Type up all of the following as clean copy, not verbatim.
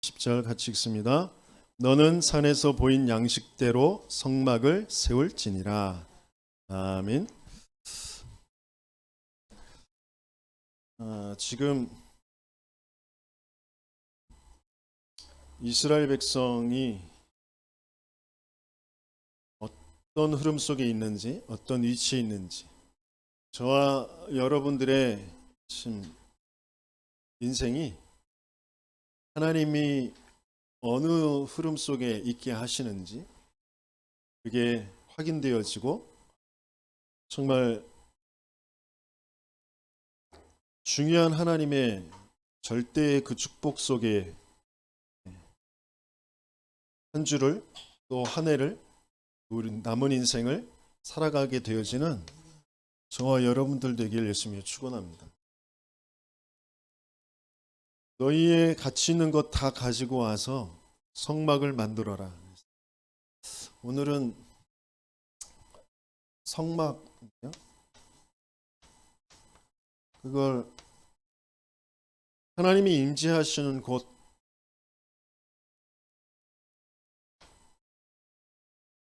10절 같이 읽습니다. 너는 산에서 보인 양식대로 성막을 세울지니라. 아멘. 지금 이스라엘 백성이 어떤 흐름 속에 있는지, 어떤 위치에 있는지, 저와 여러분들의 지금 인생이 하나님이 어느 흐름 속에 있게 하시는지 그게 확인되어지고 정말 중요한 하나님의 절대의 그 축복 속에 한 주를 또 한 해를 우리 남은 인생을 살아가게 되어지는 저와 여러분들 되길 예수님이 축원합니다. 너희의 가치 있는 것 다 가지고 와서 성막을 만들어라. 오늘은 성막, 그걸 하나님이 임재하시는 곳,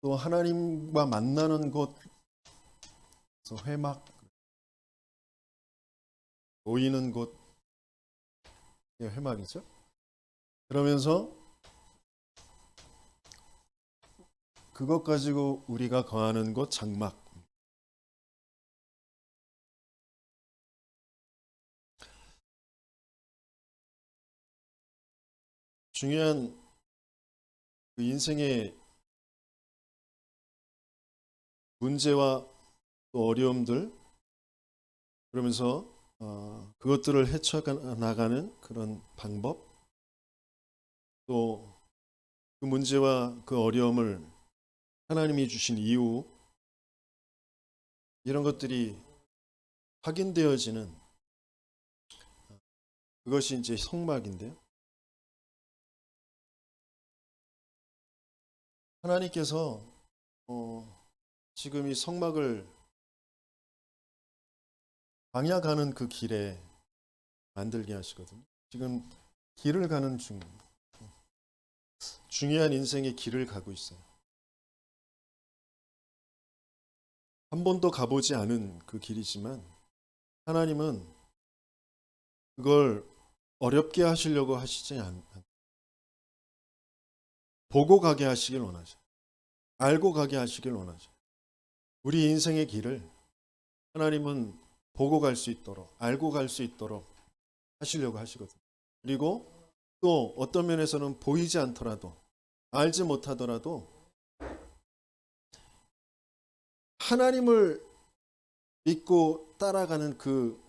또 하나님과 만나는 곳, 회막, 모이는 곳, 회막이죠. 그러면서 그것 가지고 우리가 거하는 곳 장막. 중요한 그 인생의 문제와 또 어려움들, 그러면서 그것들을 헤쳐나가는 그런 방법, 또 그 문제와 그 어려움을 하나님이 주신 이유, 이런 것들이 확인되어지는 그것이 이제 성막인데요. 하나님께서 지금 이 성막을 방향가는 그 길에 만들게 하시거든요. 지금 길을 가는 중요한 인생의 길을 가고 있어요. 한 번도 가보지 않은 그 길이지만 하나님은 그걸 어렵게 하시려고 하시지 않고 보고 가게 하시길 원하죠. 알고 가게 하시길 원하죠. 우리 인생의 길을 하나님은 보고 갈 수 있도록, 알고 갈 수 있도록 하시려고 하시거든요. 그리고 또 어떤 면에서는 보이지 않더라도, 알지 못하더라도 하나님을 믿고 따라가는 그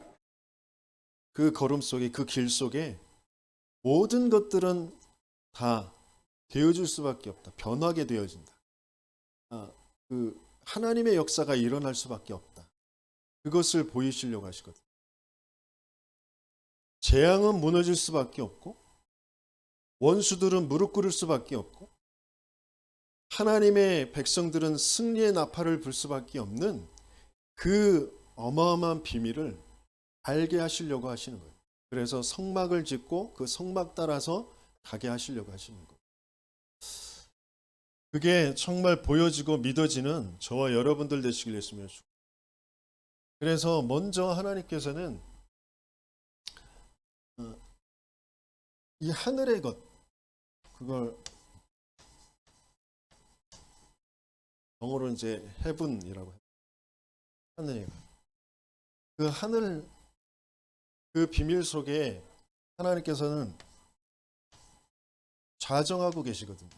걸음 속에, 그 길 속에 모든 것들은 다 되어질 수밖에 없다. 변하게 되어진다. 그 하나님의 역사가 일어날 수밖에 없다. 그것을 보이시려고 하시거든요. 재앙은 무너질 수밖에 없고 원수들은 무릎 꿇을 수밖에 없고 하나님의 백성들은 승리의 나팔을 불 수밖에 없는 그 어마어마한 비밀을 알게 하시려고 하시는 거예요. 그래서 성막을 짓고 그 성막 따라서 가게 하시려고 하시는 거예요. 그게 정말 보여지고 믿어지는 저와 여러분들 되시길 예수님을 축원합니다. 그래서 먼저 하나님께서는 이 하늘의 것, 그걸 영어로 이제 heaven이라고 해요. 하늘의 것. 그 하늘, 그 비밀 속에 하나님께서는 좌정하고 계시거든요.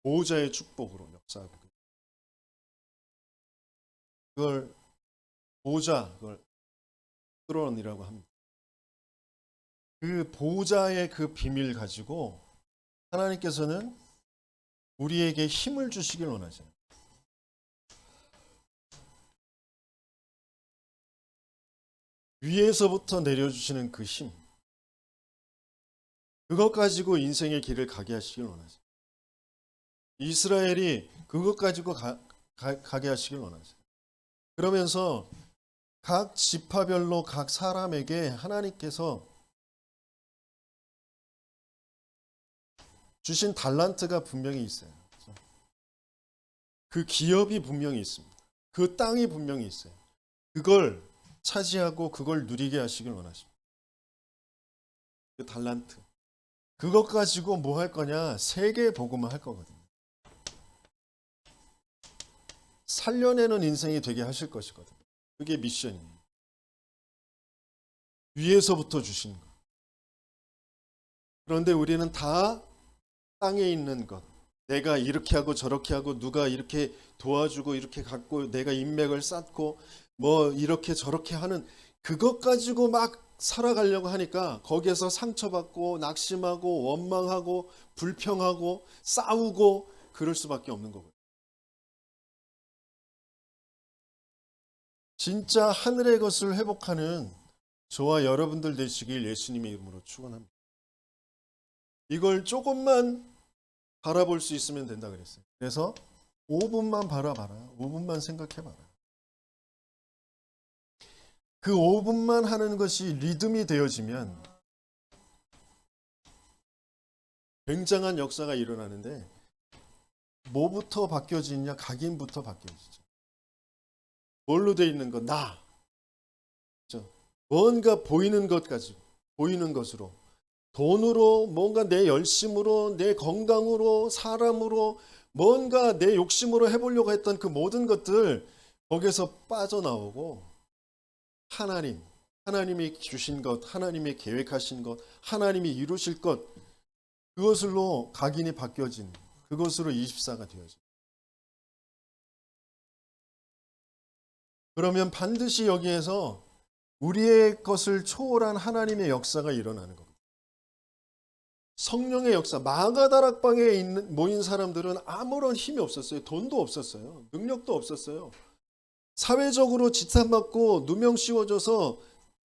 보호자의 축복으로 역사하고 계세요. 그걸 보호자, 그걸 스론이라고 합니다. 그 보호자의 그 비밀 가지고 하나님께서는 우리에게 힘을 주시길 원하죠. 위에서부터 내려주시는 그 힘, 그것 가지고 인생의 길을 가게 하시길 원하죠. 이스라엘이 그것 가지고 가게 하시길 원하죠. 그러면서 각 지파별로 각 사람에게 하나님께서 주신 달란트가 분명히 있어요. 그 기업이 분명히 있습니다. 그 땅이 분명히 있어요. 그걸 차지하고 그걸 누리게 하시길 원하십니다. 그 달란트. 그것 가지고 뭐 할 거냐? 세계 복음을 할 거거든요. 살려내는 인생이 되게 하실 것이거든요. 그게 미션이에요. 위에서부터 주신 것. 그런데 우리는 다 땅에 있는 것, 내가 이렇게 하고 저렇게 하고 누가 이렇게 도와주고 이렇게 갖고 내가 인맥을 쌓고 뭐 이렇게 저렇게 하는 그것 가지고 막 살아가려고 하니까 거기에서 상처받고 낙심하고 원망하고 불평하고 싸우고 그럴 수밖에 없는 거고요. 진짜 하늘의 것을 회복하는 저와 여러분들 되시길 예수님의 이름으로 축원합니다. 이걸 조금만 바라볼 수 있으면 된다 그랬어요. 그래서 5분만 바라봐라. 5분만 생각해봐라. 그 5분만 하는 것이 리듬이 되어지면 굉장한 역사가 일어나는데 뭐부터 바뀌어지냐? 각인부터 바뀌어지죠. 뭘로 돼 있는 것? 나. 뭔가 보이는 것 가지고 보이는 것으로 돈으로 뭔가 내 열심으로 내 건강으로 사람으로 뭔가 내 욕심으로 해보려고 했던 그 모든 것들 거기에서 빠져나오고 하나님이 주신 것, 하나님이 계획하신 것, 하나님이 이루실 것 그것으로 각인이 바뀌어진 그것으로 24가 되어져. 그러면 반드시 여기에서 우리의 것을 초월한 하나님의 역사가 일어나는 겁니다. 성령의 역사. 마가다락방에 모인 사람들은 아무런 힘이 없었어요. 돈도 없었어요. 능력도 없었어요. 사회적으로 지탄받고 누명 씌워져서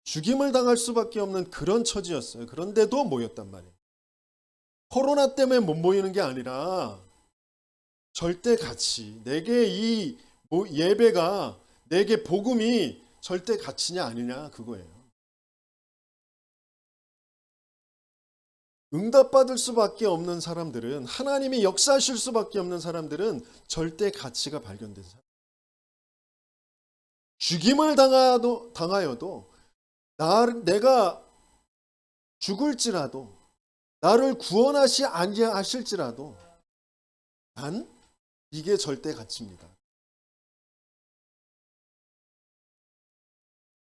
죽임을 당할 수밖에 없는 그런 처지였어요. 그런데도 모였단 말이에요. 코로나 때문에 못 모이는 게 아니라 절대 가치. 내게 이 예배가 내게 복음이 절대 가치냐 아니냐 그거예요. 응답받을 수밖에 없는 사람들은 하나님이 역사하실 수밖에 없는 사람들은 절대 가치가 발견된 사람. 죽임을 당하여도 내가 죽을지라도 나를 구원하시 아니하실지라도 난 이게 절대 가치입니다.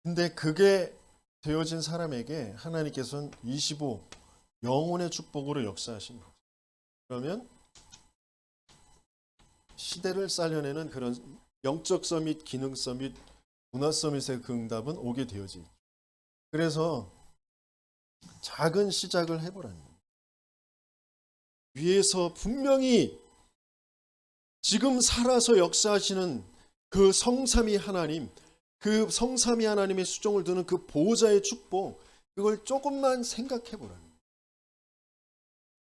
근데 그게 되어진 사람에게 하나님께서는 25 영혼의 축복으로 역사하신 거죠. 그러면 시대를 살려내는 그런 영적 서밋, 기능 서밋, 문화 서밋의 그 응답은 오게 되어지. 그래서 작은 시작을 해보라는 거예요. 위에서 분명히 지금 살아서 역사하시는 그 성삼위 하나님, 그 성삼위 하나님의 수종을 두는 그 보호자의 축복, 그걸 조금만 생각해 보라는 거예요.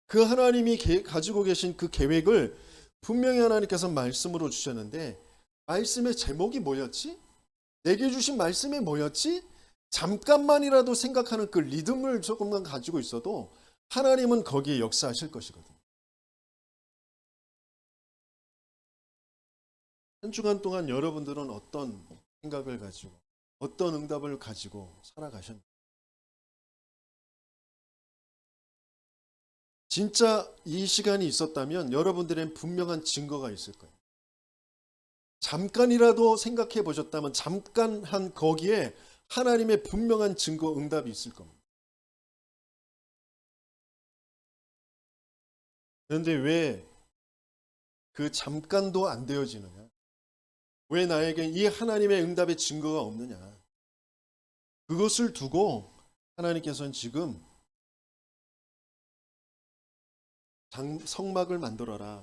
그 하나님이 가지고 계신 그 계획을 분명히 하나님께서 말씀으로 주셨는데 말씀의 제목이 뭐였지? 내게 주신 말씀이 뭐였지? 잠깐만이라도 생각하는 그 리듬을 조금만 가지고 있어도 하나님은 거기에 역사하실 것이거든요. 한 주간 동안 여러분들은 어떤 생각을 가지고 어떤 응답을 가지고 살아가셨나요? 진짜 이 시간이 있었다면 여러분들엔 분명한 증거가 있을 거예요. 잠깐이라도 생각해 보셨다면 잠깐 한 거기에 하나님의 분명한 증거 응답이 있을 겁니다. 그런데 왜 그 잠깐도 안 되어지느냐? 왜 나에게 이 하나님의 응답의 증거가 없느냐? 그것을 두고 하나님께서는 지금 성막을 만들어라.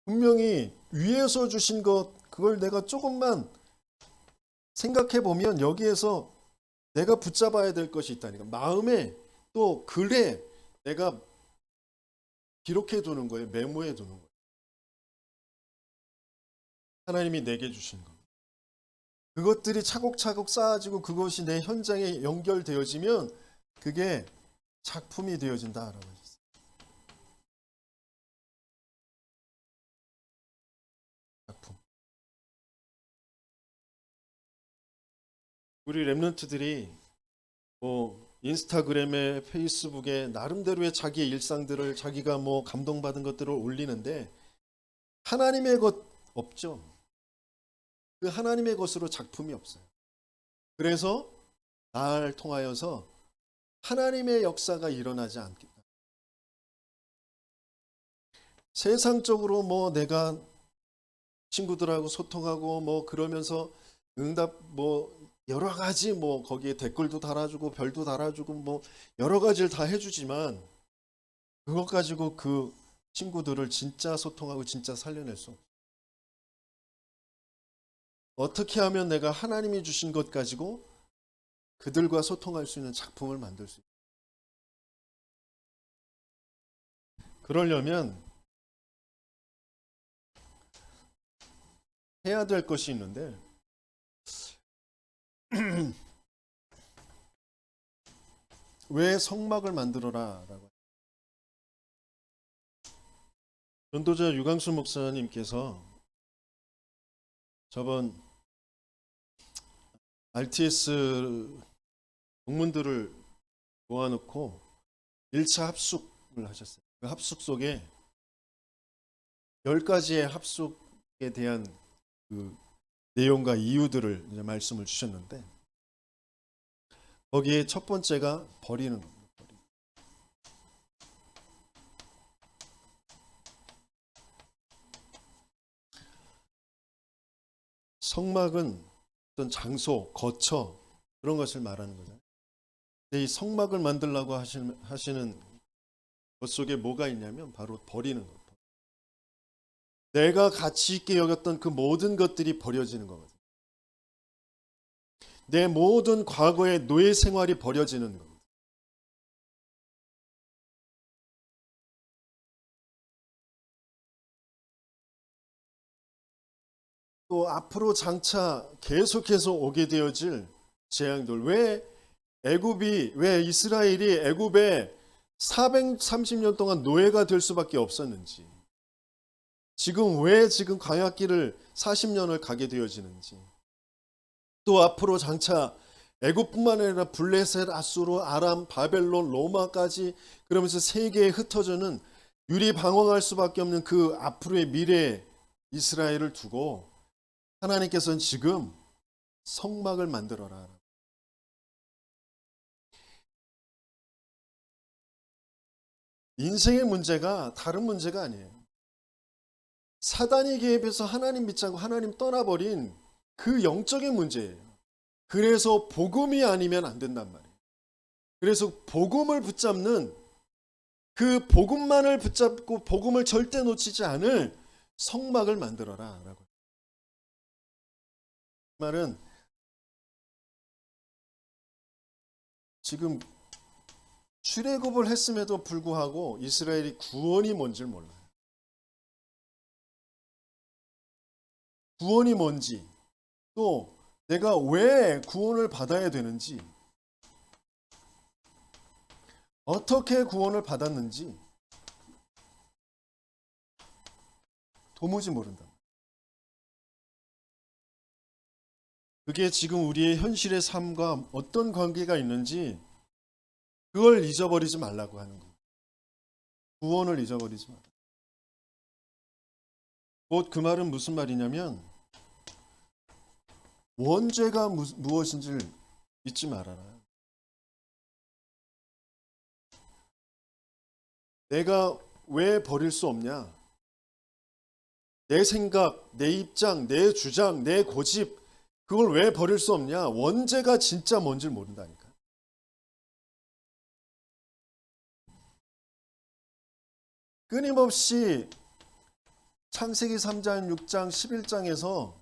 분명히 위에서 주신 것 그걸 내가 조금만 생각해 보면 여기에서 내가 붙잡아야 될 것이 있다니까. 마음에 또 글에 내가 기록해 두는 거예요. 메모해 두는 거예요. 하나님이 내게 주신 것. 그것들이 차곡차곡 쌓아지고 그것이 내 현장에 연결되어지면 그게 작품이 되어진다라고 했어요. 우리 렘넌트들이 뭐 인스타그램에 페이스북에 나름대로의 자기의 일상들을 자기가 뭐 감동받은 것들을 올리는데 하나님의 것 없죠. 그 하나님의 것으로 작품이 없어요. 그래서 나를 통하여서 하나님의 역사가 일어나지 않겠다. 세상적으로 뭐 내가 친구들하고 소통하고 뭐 그러면서 응답 뭐 여러 가지 뭐 거기에 댓글도 달아주고 별도 달아주고 뭐 여러 가지를 다 해주지만 그것 가지고 그 친구들을 진짜 소통하고 진짜 살려낼 수 없어요. 어떻게 하면 내가 하나님이 주신 것 가지고 그들과 소통할 수 있는 작품을 만들 수 있어요. 그러려면 해야 될 것이 있는데 왜 성막을 만들어라 라고 전도자 유광수 목사님께서 저번 RTS 동문들을 모아놓고 1차 합숙을 하셨어요. 그 합숙 속에 10가지의 합숙에 대한 그 내용과 이유들을 이제 말씀을 주셨는데 거기에 첫 번째가 버리는 겁니다. 성막은 어떤 장소, 거처 그런 것을 말하는 거죠. 근데 이 성막을 만들려고 하시는 것 속에 뭐가 있냐면 바로 버리는 것. 내가 가치 있게 여겼던 그 모든 것들이 버려지는 거거든요. 내 모든 과거의 노예 생활이 버려지는 겁니다. 또 앞으로 장차 계속해서 오게 되어질 재앙들. 왜 이스라엘이 애굽에 430년 동안 노예가 될 수밖에 없었는지. 지금 광야길을 40년을 가게 되어지는지. 또 앞으로 장차 애굽뿐만 아니라 블레셋, 아수르, 아람, 바벨론, 로마까지 그러면서 세계에 흩어져는 유리방황할 수밖에 없는 그 앞으로의 미래 이스라엘을 두고 하나님께서는 지금 성막을 만들어라. 인생의 문제가 다른 문제가 아니에요. 사단이 개입해서 하나님 믿지 않고 하나님 떠나버린 그 영적인 문제예요. 그래서 복음이 아니면 안 된단 말이에요. 그래서 복음을 붙잡는 그 복음만을 붙잡고 복음을 절대 놓치지 않을 성막을 만들어라 라고. 말은 지금 출애굽을 했음에도 불구하고 이스라엘이 구원이 뭔지를 몰라요. 구원이 뭔지, 또 내가 왜 구원을 받아야 되는지, 어떻게 구원을 받았는지 도무지 모른다. 그게 지금 우리의 현실의 삶과 어떤 관계가 있는지 그걸 잊어버리지 말라고 하는 거예요. 구원을 잊어버리지 말라. 곧 그 말은 무슨 말이냐면 원죄가 무엇인지를 잊지 말아라. 내가 왜 버릴 수 없냐? 내 생각, 내 입장, 내 주장, 내 고집 그걸 왜 버릴 수 없냐? 원죄가 진짜 뭔지를 모른다니까. 끊임없이 창세기 3장, 6장, 11장에서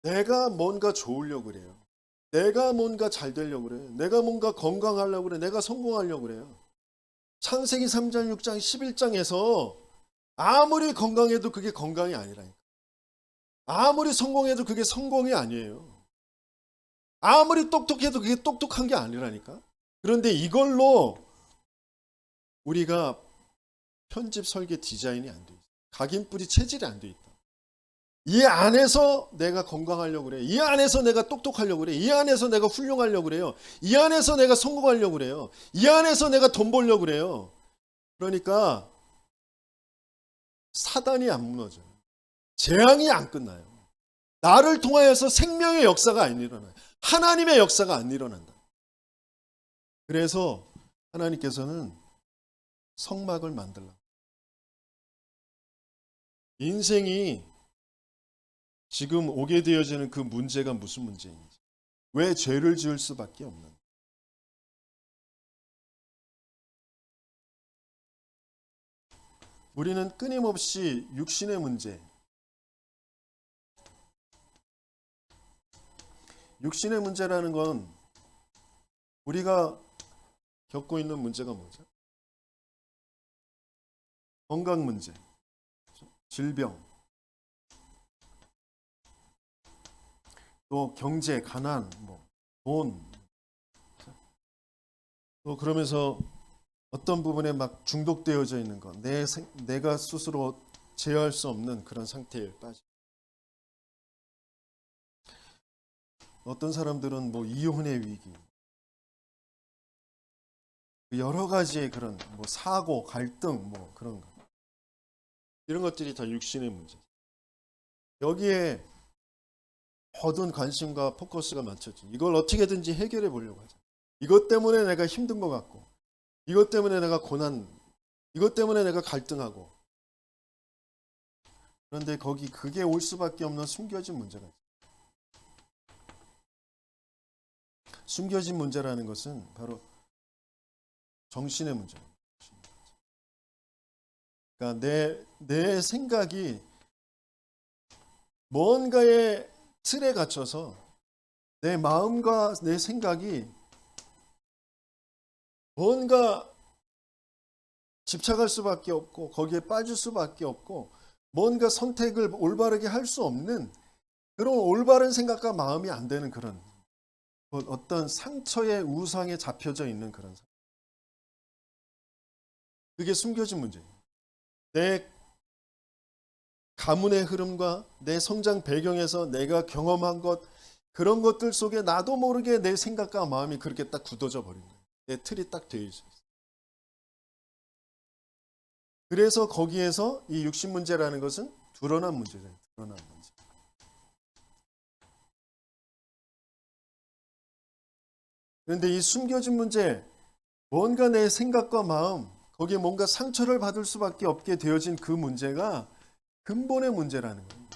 내가 뭔가 좋으려고 그래요. 내가 뭔가 잘 되려고 그래. 내가 뭔가 건강하려고 그래. 내가 성공하려고 그래요. 창세기 3장, 6장, 11장에서 아무리 건강해도 그게 건강이 아니라니까. 아무리 성공해도 그게 성공이 아니에요. 아무리 똑똑해도 그게 똑똑한 게 아니라니까. 그런데 이걸로 우리가 편집 설계 디자인이 안 돼 있어. 각인뿌리 체질이 안 돼 있다. 이 안에서 내가 건강하려고 그래. 이 안에서 내가 똑똑하려고 그래. 이 안에서 내가 훌륭하려고 그래요. 이 안에서 내가 성공하려고 그래요. 이 안에서 내가 돈 벌려고 그래요. 그러니까 사단이 안 무너져요. 재앙이 안 끝나요. 나를 통하여서 생명의 역사가 안 일어나요. 하나님의 역사가 안 일어난다. 그래서 하나님께서는 성막을 만들라. 인생이 지금 오게 되어지는 그 문제가 무슨 문제인지, 왜 죄를 지을 수밖에 없는, 우리는 끊임없이 육신의 문제, 육신의 문제라는 건 우리가 겪고 있는 문제가 뭐죠? 건강 문제, 질병, 또 경제, 가난, 돈, 또 그러면서 어떤 부분에 막 중독되어져 있는 것, 내가 스스로 제어할 수 없는 그런 상태에 빠져. 어떤 사람들은 이혼의 위기, 여러 가지의 그런 사고, 갈등, 그런 거, 이런 것들이 다 육신의 문제. 여기에 모든 관심과 포커스가 맞췄죠. 이걸 어떻게든지 해결해 보려고 하죠. 이것 때문에 내가 힘든 것 같고, 이것 때문에 내가 고난, 이것 때문에 내가 갈등하고. 그런데 그게 올 수밖에 없는 숨겨진 문제가 있어요. 숨겨진 문제라는 것은 바로 정신의 문제입니다. 그러니까 내 생각이 뭔가의 틀에 갇혀서 내 마음과 내 생각이 뭔가 집착할 수밖에 없고 거기에 빠질 수밖에 없고 뭔가 선택을 올바르게 할 수 없는 그런 올바른 생각과 마음이 안 되는 그런 어떤 상처의 우상에 잡혀져 있는 그런 상태. 그게 숨겨진 문제예요. 내 가문의 흐름과 내 성장 배경에서 내가 경험한 것, 그런 것들 속에 나도 모르게 내 생각과 마음이 그렇게 딱 굳어져 버린 거예요. 내 틀이 딱 되어 있어요. 그래서 거기에서 이 육신 문제라는 것은 드러난 문제예요. 드러난 문제. 그런데 이 숨겨진 문제, 뭔가 내 생각과 마음, 거기에 뭔가 상처를 받을 수밖에 없게 되어진 그 문제가 근본의 문제라는 거예요.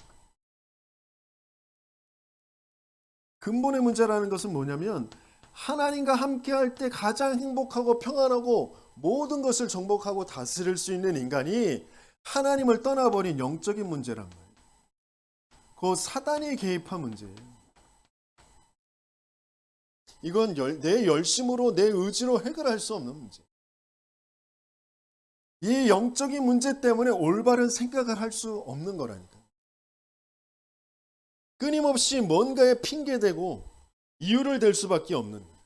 근본의 문제라는 것은 뭐냐면 하나님과 함께 할 때 가장 행복하고 평안하고 모든 것을 정복하고 다스릴 수 있는 인간이 하나님을 떠나버린 영적인 문제란 말이에요. 그 사단이 개입한 문제예요. 이건 내 열심으로 내 의지로 해결할 수 없는 문제. 이 영적인 문제 때문에 올바른 생각을 할 수 없는 거라니까. 끊임없이 뭔가에 핑계대고 이유를 댈 수밖에 없는 거예요.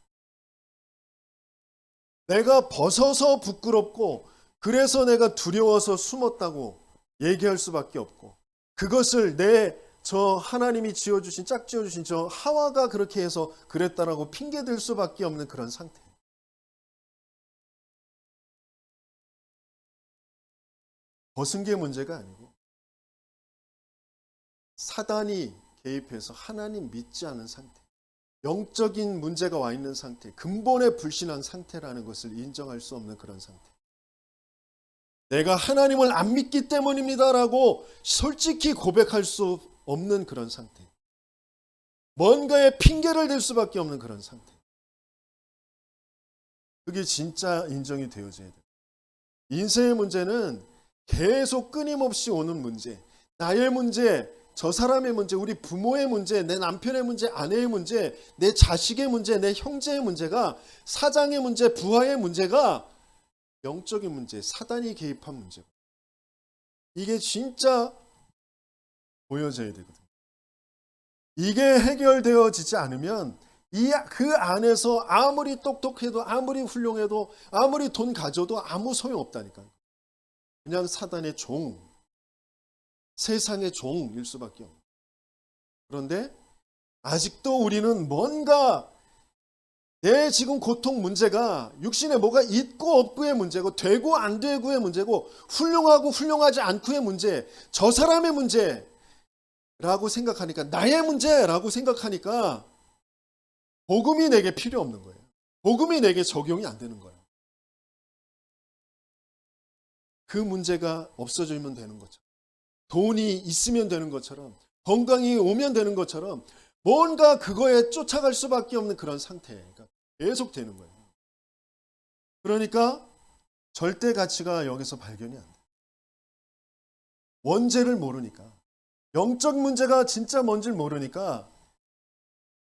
내가 벗어서 부끄럽고 그래서 내가 두려워서 숨었다고 얘기할 수밖에 없고 그것을 저 하나님이 지어주신 짝지어주신 저 하와가 그렇게 해서 그랬다라고 핑계댈 수밖에 없는 그런 상태. 벗은 게 문제가 아니고 사단이 개입해서 하나님 믿지 않은 상태, 영적인 문제가 와 있는 상태, 근본에 불신한 상태라는 것을 인정할 수 없는 그런 상태. 내가 하나님을 안 믿기 때문입니다라고 솔직히 고백할 수 없는 그런 상태. 뭔가에 핑계를 댈 수밖에 없는 그런 상태. 그게 진짜 인정이 되어져야 돼요. 인생의 문제는 계속 끊임없이 오는 문제, 나의 문제, 저 사람의 문제, 우리 부모의 문제, 내 남편의 문제, 아내의 문제, 내 자식의 문제, 내 형제의 문제가 사장의 문제, 부하의 문제가 영적인 문제, 사단이 개입한 문제. 이게 진짜 보여져야 되거든요. 이게 해결되어지지 않으면 그 안에서 아무리 똑똑해도 아무리 훌륭해도 아무리 돈 가져도 아무 소용없다니까요. 그냥 사단의 종, 세상의 종일 수밖에 없어요. 그런데 아직도 우리는 뭔가 내 지금 고통 문제가 육신에 뭐가 있고 없고의 문제고 되고 안 되고의 문제고 훌륭하고 훌륭하지 않고의 문제, 저 사람의 문제라고 생각하니까, 나의 문제라고 생각하니까 복음이 내게 필요 없는 거예요. 복음이 내게 적용이 안 되는 거예요. 그 문제가 없어지면 되는 것처럼, 돈이 있으면 되는 것처럼, 건강이 오면 되는 것처럼 뭔가 그거에 쫓아갈 수밖에 없는 그런 상태가 계속 되는 거예요. 그러니까 절대 가치가 여기서 발견이 안 돼요. 원죄를 모르니까, 영적 문제가 진짜 뭔지를 모르니까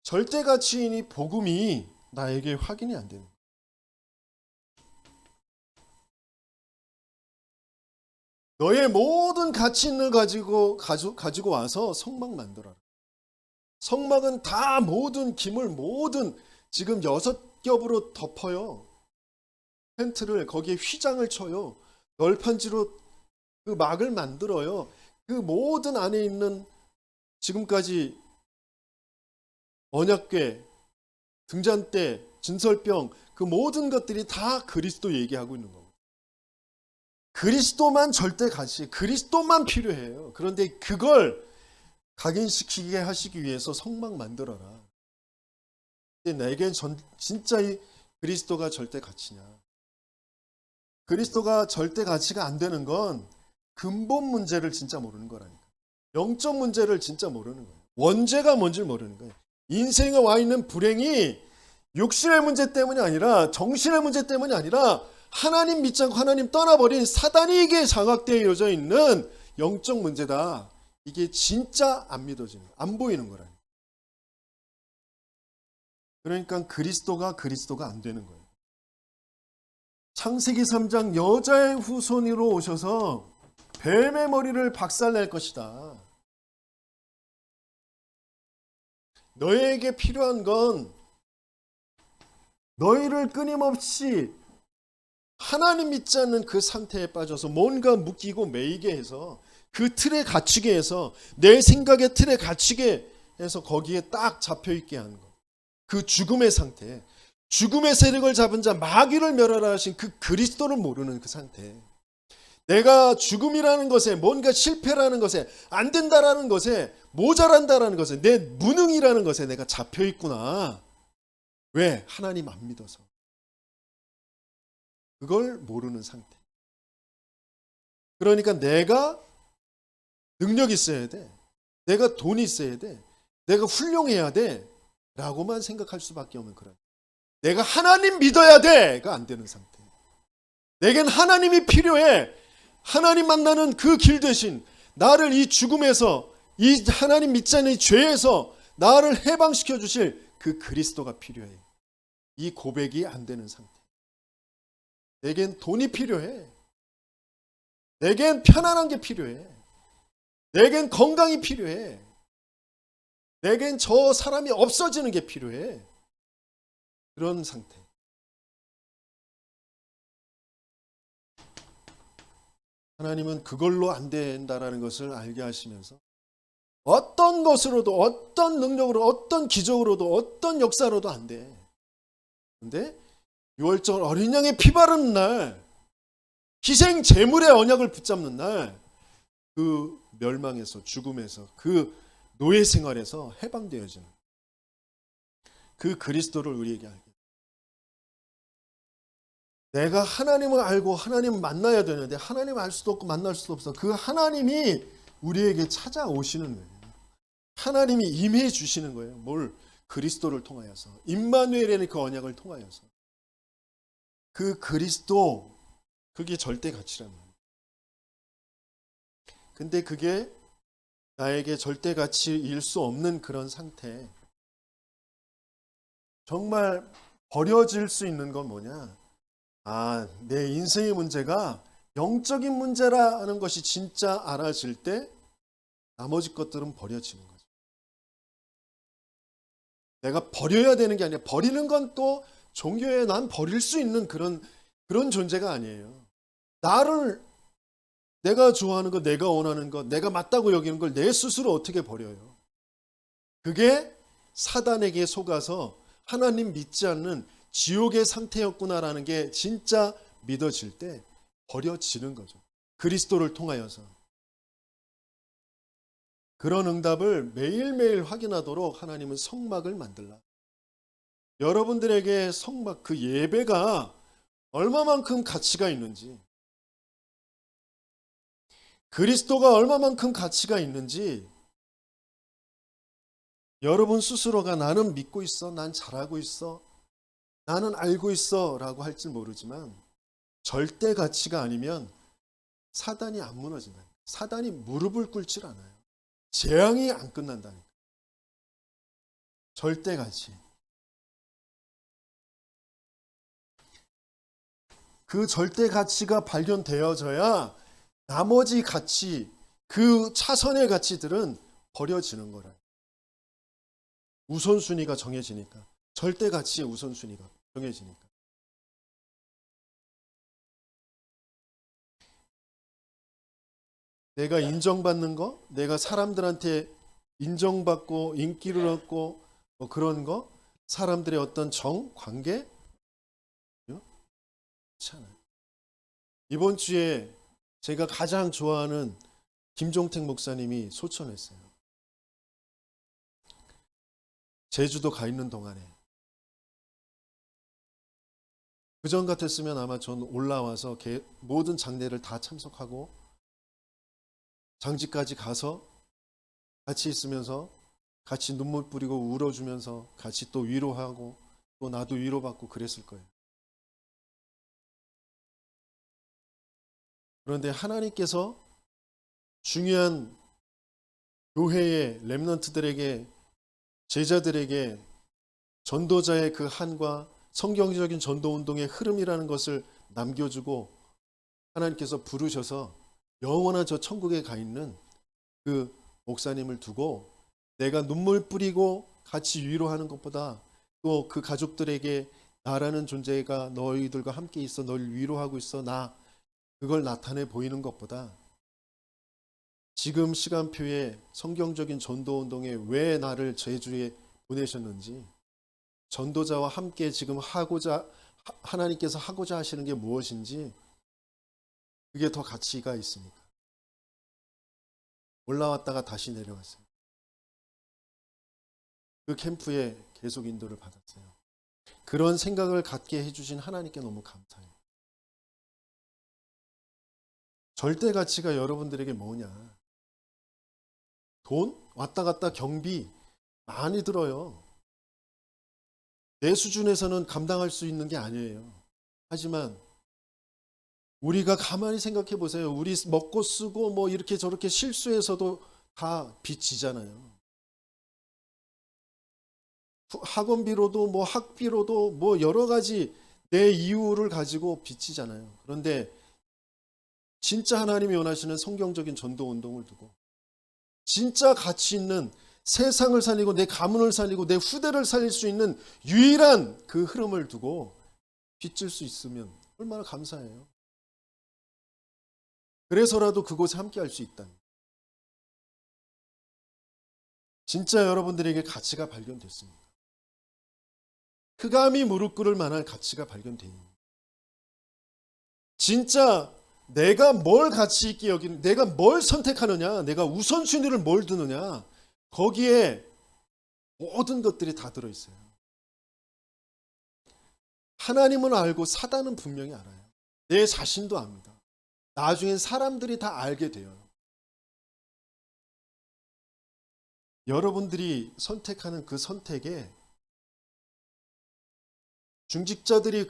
절대 가치인이 복음이 나에게 확인이 안 되는 거예요. 너의 모든 가치인을 가지고 와서 성막 만들어라. 성막은 다 모든 기물, 모든 지금 6겹으로 덮어요. 텐트를, 거기에 휘장을 쳐요. 널판지로 그 막을 만들어요. 그 모든 안에 있는 지금까지 언약궤, 등잔대, 진설병, 그 모든 것들이 다 그리스도 얘기하고 있는 거고. 그리스도만 절대 가치, 그리스도만 필요해요. 그런데 그걸 각인시키게 하시기 위해서 성막 만들어라. 근데 내겐 진짜 이 그리스도가 절대 가치냐? 그리스도가 절대 가치가 안 되는 건 근본 문제를 진짜 모르는 거라니까. 영적 문제를 진짜 모르는 거예요. 원죄가 뭔지를 모르는 거예요. 인생에 와 있는 불행이 육신의 문제 때문이 아니라, 정신의 문제 때문이 아니라, 하나님 믿지 않고 하나님 떠나버린 사단에게 장악되어져 있는 영적 문제다. 이게 진짜 안 믿어지는, 안 보이는 거라니까. 그러니까 그리스도가 안 되는 거예요. 창세기 3장 여자의 후손으로 오셔서 뱀의 머리를 박살낼 것이다. 너에게 필요한 건 너희를 끊임없이 하나님 믿지 않는 그 상태에 빠져서 뭔가 묶이고 매이게 해서, 그 틀에 갇히게 해서, 내 생각의 틀에 갇히게 해서 거기에 딱 잡혀있게 하는 것. 그 죽음의 상태, 죽음의 세력을 잡은 자 마귀를 멸하라 하신 그 그리스도를 모르는 그 상태. 내가 죽음이라는 것에, 뭔가 실패라는 것에, 안 된다라는 것에, 모자란다라는 것에, 내 무능이라는 것에 내가 잡혀있구나. 왜? 하나님 안 믿어서. 그걸 모르는 상태. 그러니까 내가 능력이 있어야 돼, 내가 돈이 있어야 돼, 내가 훌륭해야 돼 라고만 생각할 수밖에 없는 그런, 내가 하나님 믿어야 돼가 안 되는 상태. 내겐 하나님이 필요해. 하나님 만나는 그 길 대신 나를 이 죽음에서, 이 하나님 믿지 않는 이 죄에서 나를 해방시켜 주실 그 그리스도가 필요해. 이 고백이 안 되는 상태. 내겐 돈이 필요해. 내겐 편안한 게 필요해. 내겐 건강이 필요해. 내겐 저 사람이 없어지는 게 필요해. 그런 상태. 하나님은 그걸로 안 된다라는 것을 알게 하시면서 어떤 것으로도, 어떤 능력으로, 어떤 기적으로도, 어떤 역사로도 안 돼. 그런데 6월절 어린 양의 피 바르는 날, 희생 제물의 언약을 붙잡는 날, 그 멸망에서, 죽음에서, 그 노예 생활에서 해방되어지는 그 그리스도를 우리에게 알게. 내가 하나님을 알고 하나님을 만나야 되는데 하나님을 알 수도 없고 만날 수도 없어. 그 하나님이 우리에게 찾아오시는 거예요. 하나님이 임해 주시는 거예요. 뭘? 그리스도를 통하여서. 임마누엘의 그 언약을 통하여서. 그 그리스도, 그게 절대 가치란 말이에요. 근데 그게 나에게 절대 가치일 수 없는 그런 상태. 정말 버려질 수 있는 건 뭐냐? 내 인생의 문제가 영적인 문제라는 것이 진짜 알아질 때 나머지 것들은 버려지는 거죠. 내가 버려야 되는 게 아니라, 버리는 건 또 종교에 난 버릴 수 있는 그런 존재가 아니에요. 나를 내가 좋아하는 것, 내가 원하는 것, 내가 맞다고 여기는 걸 내 스스로 어떻게 버려요? 그게 사단에게 속아서 하나님 믿지 않는 지옥의 상태였구나라는 게 진짜 믿어질 때 버려지는 거죠. 그리스도를 통하여서. 그런 응답을 매일매일 확인하도록 하나님은 성막을 만들라. 여러분들에게 성막, 그 예배가 얼마만큼 가치가 있는지, 그리스도가 얼마만큼 가치가 있는지 여러분 스스로가 나는 믿고 있어, 난 잘하고 있어, 나는 알고 있어 라고 할지 모르지만 절대 가치가 아니면 사단이 안 무너진다. 사단이 무릎을 꿇질 않아요. 재앙이 안 끝난다니까. 절대 가치. 그 절대 가치가 발견되어져야 나머지 가치, 그 차선의 가치들은 버려지는 거라. 우선순위가 정해지니까. 절대 가치의 우선순위가 정해지니까. 내가 인정받는 거, 내가 사람들한테 인정받고 인기를 얻고 뭐 그런 거, 사람들의 어떤 정, 관계, 그렇지 않아요. 이번 주에 제가 가장 좋아하는 김종택 목사님이 소천했어요. 제주도 가 있는 동안에. 그전 같았으면 아마 전 올라와서 모든 장례를 다 참석하고 장지까지 가서 같이 있으면서 같이 눈물 뿌리고 울어주면서 같이 또 위로하고 또 나도 위로받고 그랬을 거예요. 그런데 하나님께서 중요한 교회의 렘넌트들에게, 제자들에게 전도자의 그 한과 성경적인 전도운동의 흐름이라는 것을 남겨주고 하나님께서 부르셔서 영원한 저 천국에 가 있는 그 목사님을 두고 내가 눈물 뿌리고 같이 위로하는 것보다 또 그 가족들에게 나라는 존재가 너희들과 함께 있어, 널 위로하고 있어, 나, 그걸 나타내 보이는 것보다 지금 시간표에 성경적인 전도운동에 왜 나를 제주에 보내셨는지, 전도자와 함께 지금 하나님께서 하고자 하시는 게 무엇인지, 그게 더 가치가 있습니까? 올라왔다가 다시 내려왔어요. 그 캠프에 계속 인도를 받았어요. 그런 생각을 갖게 해주신 하나님께 너무 감사해요. 절대 가치가 여러분들에게 뭐냐? 돈? 왔다 갔다 경비 많이 들어요. 내 수준에서는 감당할 수 있는 게 아니에요. 하지만 우리가 가만히 생각해 보세요. 우리 먹고 쓰고 뭐 이렇게 저렇게 실수해서도 다 빚지잖아요. 학원비로도 뭐 학비로도 뭐 여러 가지 내 이유를 가지고 빚지잖아요. 그런데 진짜 하나님이 원하시는 성경적인 전도 운동을 두고 진짜 가치 있는 세상을 살리고 내 가문을 살리고 내 후대를 살릴 수 있는 유일한 그 흐름을 두고 빚질 수 있으면 얼마나 감사해요. 그래서라도 그곳에 함께 할 수 있다니. 진짜 여러분들에게 가치가 발견됐습니다. 흑암이 무릎 꿇을 만한 가치가 발견됩니다. 진짜 내가 뭘 가치 있게 여기는, 내가 뭘 선택하느냐, 내가 우선순위를 뭘 두느냐, 거기에 모든 것들이 다 들어있어요. 하나님은 알고 사단은 분명히 알아요. 내 자신도 압니다. 나중엔 사람들이 다 알게 돼요. 여러분들이 선택하는 그 선택에, 중직자들이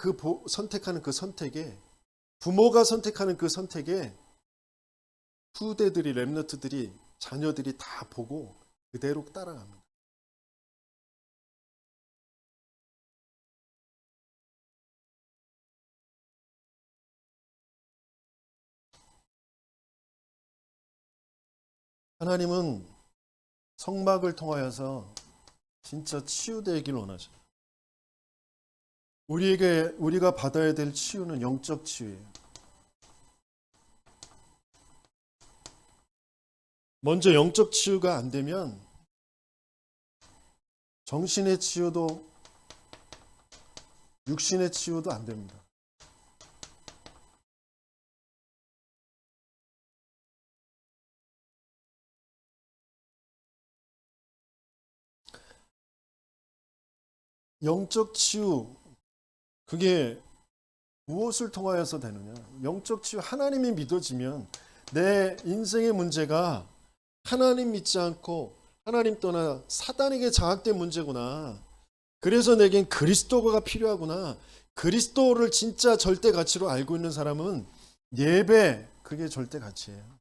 선택하는 그 선택에, 부모가 선택하는 그 선택에 후대들이, 렘너트들이, 자녀들이 다 보고 그대로 따라갑니다. 하나님은 성막을 통하여서 진짜 치유되길 원하셔요. 우리가 받아야 될 치유는 영적 치유예요. 먼저 영적 치유가 안 되면 정신의 치유도 육신의 치유도 안 됩니다. 영적 치유, 그게 무엇을 통하여서 되느냐? 영적 치유, 하나님이 믿어지면 내 인생의 문제가 하나님 믿지 않고 하나님 떠나 사단에게 장악된 문제구나. 그래서 내겐 그리스도가 필요하구나. 그리스도를 진짜 절대 가치로 알고 있는 사람은 예배, 그게 절대 가치예요.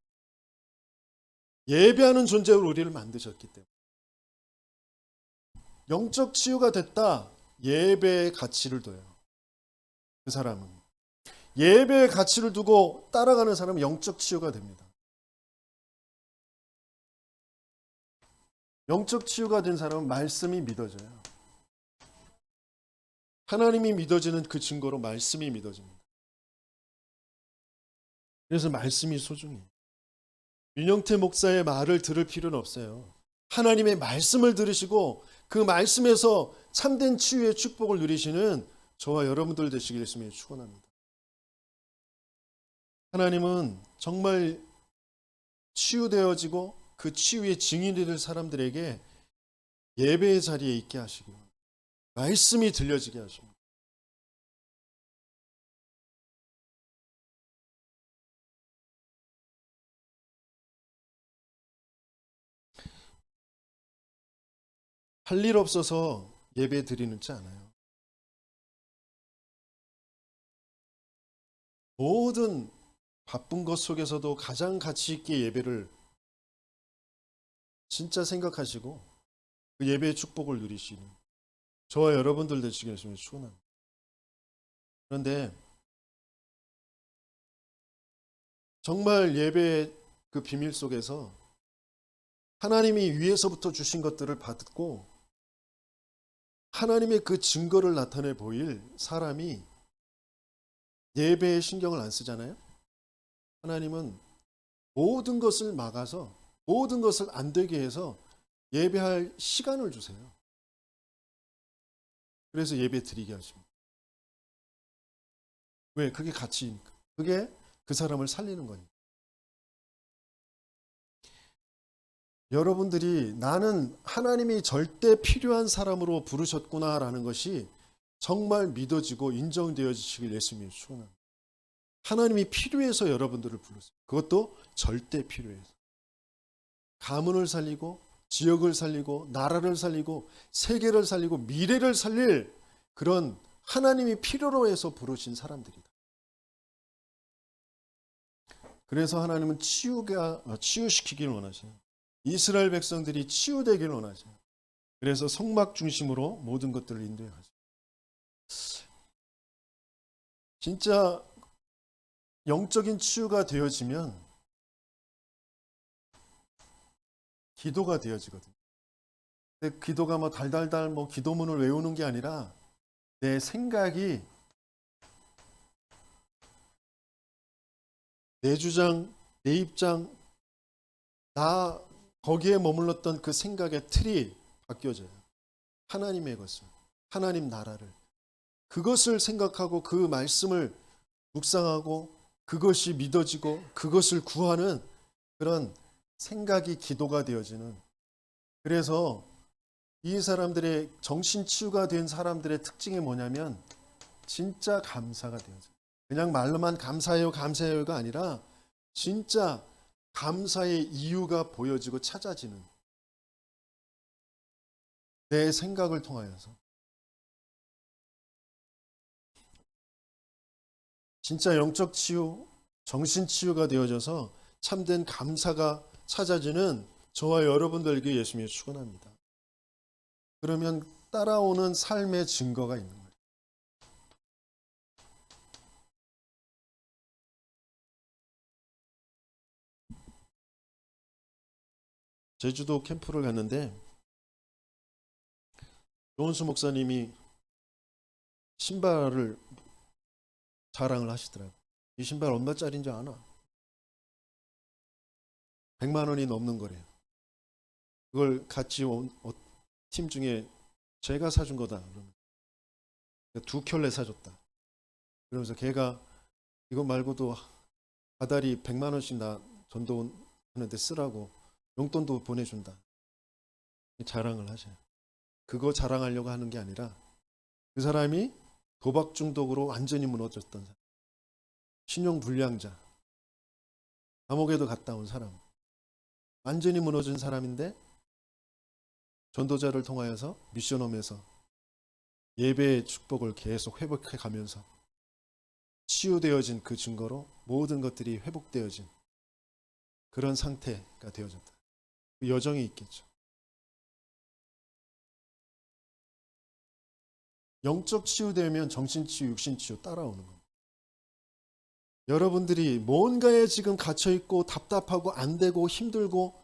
예배하는 존재로 우리를 만드셨기 때문에. 영적 치유가 됐다. 예배의 가치를 둬요. 그 사람은. 예배의 가치를 두고 따라가는 사람은 영적 치유가 됩니다. 영적 치유가 된 사람은 말씀이 믿어져요. 하나님이 믿어지는 그 증거로 말씀이 믿어집니다. 그래서 말씀이 소중해요. 윤영태 목사의 말을 들을 필요는 없어요. 하나님의 말씀을 들으시고 그 말씀에서 참된 치유의 축복을 누리시는 저와 여러분들 되시길 예수님이 축원합니다. 하나님은 정말 치유되어지고 그 치유의 증인이 될 사람들에게 예배의 자리에 있게 하시고 말씀이 들려지게 하십니다. 할 일 없어서 예배 드리는지 않아요. 모든 바쁜 것 속에서도 가장 가치 있게 예배를 진짜 생각하시고 그 예배의 축복을 누리시는 저와 여러분들 되시길 예수님이 축원합니다. 그런데 정말 예배의 그 비밀 속에서 하나님이 위에서부터 주신 것들을 받고 하나님의 그 증거를 나타내 보일 사람이 예배에 신경을 안 쓰잖아요. 하나님은 모든 것을 막아서 모든 것을 안 되게 해서 예배할 시간을 주세요. 그래서 예배 드리게 하십니다. 왜? 그게 가치니까. 그게 그 사람을 살리는 거니까. 여러분들이 나는 하나님이 절대 필요한 사람으로 부르셨구나라는 것이 정말 믿어지고 인정되어지시길 예수님이 축원합니다. 하나님이 필요해서 여러분들을 불렀어요. 그것도 절대 필요해서. 가문을 살리고 지역을 살리고 나라를 살리고 세계를 살리고 미래를 살릴 그런 하나님이 필요로 해서 부르신 사람들이다. 그래서 하나님은 치유시키기를 원하셔요. 이스라엘 백성들이 치유되기를 원하셔요. 그래서 성막 중심으로 모든 것들을 인도하셔요. 진짜 영적인 치유가 되어지면 기도가 되어지거든요. 근데 기도가 뭐 달달달 뭐 기도문을 외우는 게 아니라 내 생각이 내 주장, 내 입장, 나 거기에 머물렀던 그 생각의 틀이 바뀌어져요. 하나님의 것을, 하나님 나라를. 그것을 생각하고 그 말씀을 묵상하고 그것이 믿어지고 그것을 구하는 그런 생각이 기도가 되어지는. 그래서 이 사람들의 정신치유가 된 사람들의 특징이 뭐냐면 진짜 감사가 되어져요. 그냥 말로만 감사해요 감사해요가 아니라 진짜 감사의 이유가 보여지고 찾아지는 내 생각을 통하여서 진짜 영적 치유, 정신 치유가 되어져서 참된 감사가 찾아지는 저와 여러분들에게 예수님이 축원합니다. 그러면 따라오는 삶의 증거가 있는 거예요. 제주도 캠프를 갔는데 조은수 목사님이 신발을 자랑을 하시더라고요. 이 신발 얼마짜리인지 아나? 100만 원이 넘는 거래요. 그걸 같이 온 팀 중에 제가 사준 거다. 그러면 2켤레 사줬다. 그러면서 걔가 이거 말고도 다달이 100만 원씩 나 전도하는데 쓰라고 용돈도 보내준다. 자랑을 하셔요. 그거 자랑하려고 하는 게 아니라 그 사람이 도박 중독으로 완전히 무너졌던 사람, 신용 불량자, 감옥에도 갔다 온 사람, 완전히 무너진 사람인데 전도자를 통하여서 미션홈에서 예배의 축복을 계속 회복해 가면서 치유되어진 그 증거로 모든 것들이 회복되어진 그런 상태가 되어졌다. 그 여정이 있겠죠. 영적 치유되면 정신 치유, 육신 치유 따라오는 겁니다. 여러분들이 뭔가에 지금 갇혀 있고 답답하고 안 되고 힘들고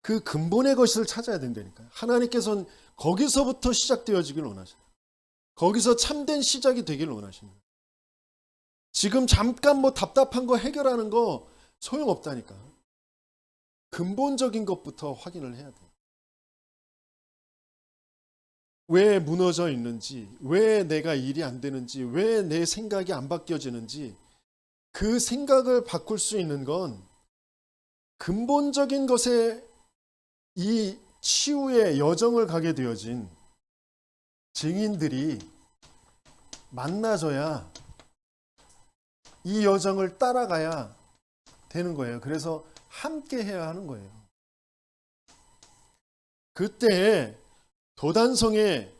그 근본의 것을 찾아야 된다니까요. 하나님께서는 거기서부터 시작되어지길 원하셔요. 거기서 참된 시작이 되길 원하십니다. 지금 잠깐 뭐 답답한 거 해결하는 거 소용없다니까. 근본적인 것부터 확인을 해야 돼요. 왜 무너져 있는지, 왜 내가 일이 안 되는지, 왜 내 생각이 안 바뀌어지는지, 그 생각을 바꿀 수 있는 건 근본적인 것에 이 치유의 여정을 가게 되어진 증인들이 만나져야 이 여정을 따라가야 되는 거예요. 그래서 함께 해야 하는 거예요. 그때 도단성에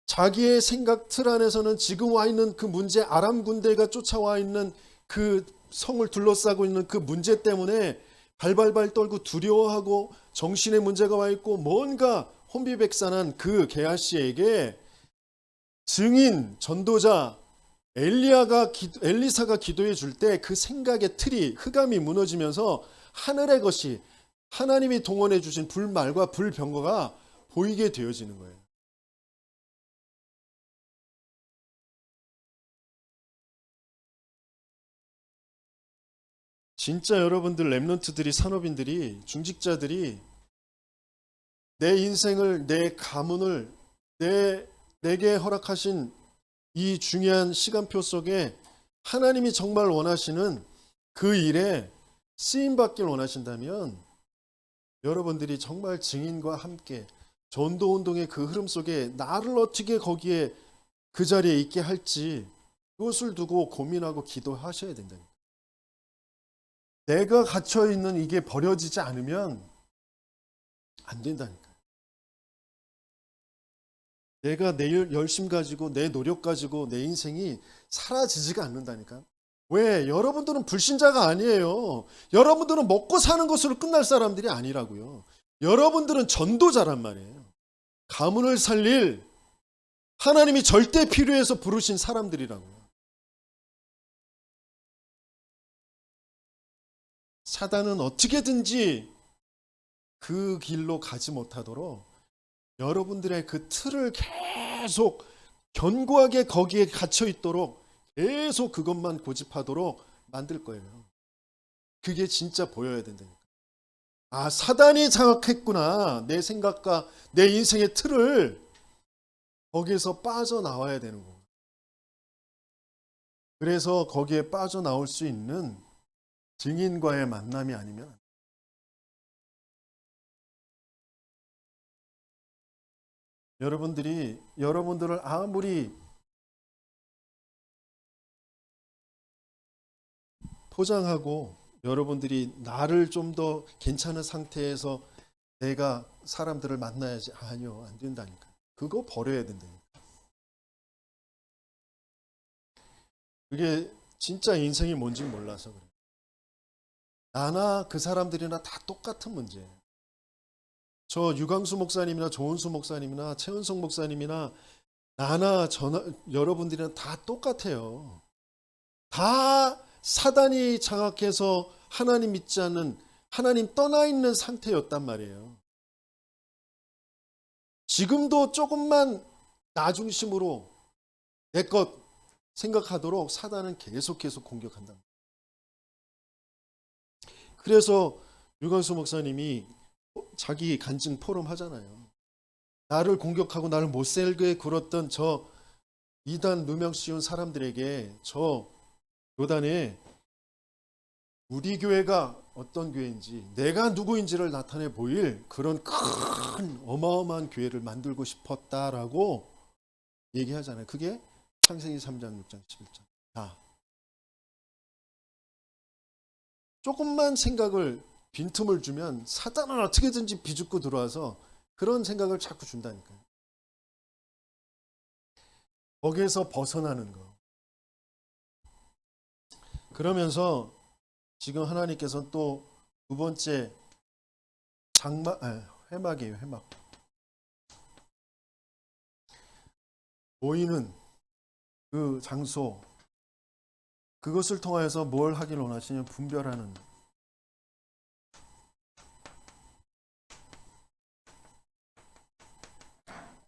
자기의 생각 틀 안에서는 지금 와 있는 그 문제, 아람 군대가 쫓아와 있는 그 성을 둘러싸고 있는 그 문제 때문에 발발발 떨고 두려워하고 정신의 문제가 와 있고 뭔가 혼비백산한 그 게하시에게 증인, 전도자 엘리사가 기도해 줄 때 그 생각의 틀이 흑암이 무너지면서 하늘의 것이 하나님이 동원해 주신 불말과 불병거가 보이게 되어지는 거예요. 진짜 여러분들 렘넌트들이, 산업인들이, 중직자들이 내 인생을, 내 가문을, 내게 허락하신 이 중요한 시간표 속에 하나님이 정말 원하시는 그 일에 쓰임받길 원하신다면 여러분들이 정말 증인과 함께 전도운동의 그 흐름 속에 나를 어떻게 거기에 그 자리에 있게 할지 그것을 두고 고민하고 기도하셔야 된다니까. 내가 갇혀있는 이게 버려지지 않으면 안 된다니까. 내가 내 열심 가지고 내 노력 가지고 내 인생이 사라지지가 않는다니까. 왜? 여러분들은 불신자가 아니에요. 여러분들은 먹고 사는 것으로 끝날 사람들이 아니라고요. 여러분들은 전도자란 말이에요. 가문을 살릴 하나님이 절대 필요해서 부르신 사람들이라고요. 사단은 어떻게든지 그 길로 가지 못하도록 여러분들의 그 틀을 계속 견고하게 거기에 갇혀 있도록 계속 그것만 고집하도록 만들 거예요. 그게 진짜 보여야 된다니까. 아, 사단이 장악했구나. 내 생각과 내 인생의 틀을. 거기에서 빠져나와야 되는 거예요. 그래서 거기에 빠져나올 수 있는 증인과의 만남이 아니면 여러분들을 아무리 포장하고 여러분들이 나를 좀 더 괜찮은 상태에서 내가 사람들을 만나야지. 아니요, 안 된다니까. 그거 버려야 된다니까. 그게 진짜 인생이 뭔지 몰라서 그래요. 나나 그 사람들이나 다 똑같은 문제예요. 저 유광수 목사님이나 조은수 목사님이나 최은성 목사님이나 나나 여러분들이나 다 똑같아요. 다 사단이 장악해서 하나님 믿지 않는, 하나님 떠나 있는 상태였단 말이에요. 지금도 조금만 나 중심으로 내 것 생각하도록 사단은 계속 공격한다. 그래서 유광수 목사님이 자기 간증 포럼 하잖아요. 나를 공격하고 나를 못살게 굴었던 저 이단 누명 씌운 사람들에게 저 요단에 우리 교회가 어떤 교회인지 내가 누구인지를 나타내 보일 그런 큰 어마어마한 교회를 만들고 싶었다라고 얘기하잖아요. 그게 창세기 3장 6장 11장. 자, 조금만 생각을 빈틈을 주면 사단은 어떻게든지 비집고 들어와서 그런 생각을 자꾸 준다니까요. 거기에서 벗어나는 거. 그러면서 지금 하나님께서는 또 두 번째 회막이에요. 회막. 모이는 그 장소, 그것을 통하여서 뭘 하길 원하시냐면 분별하는,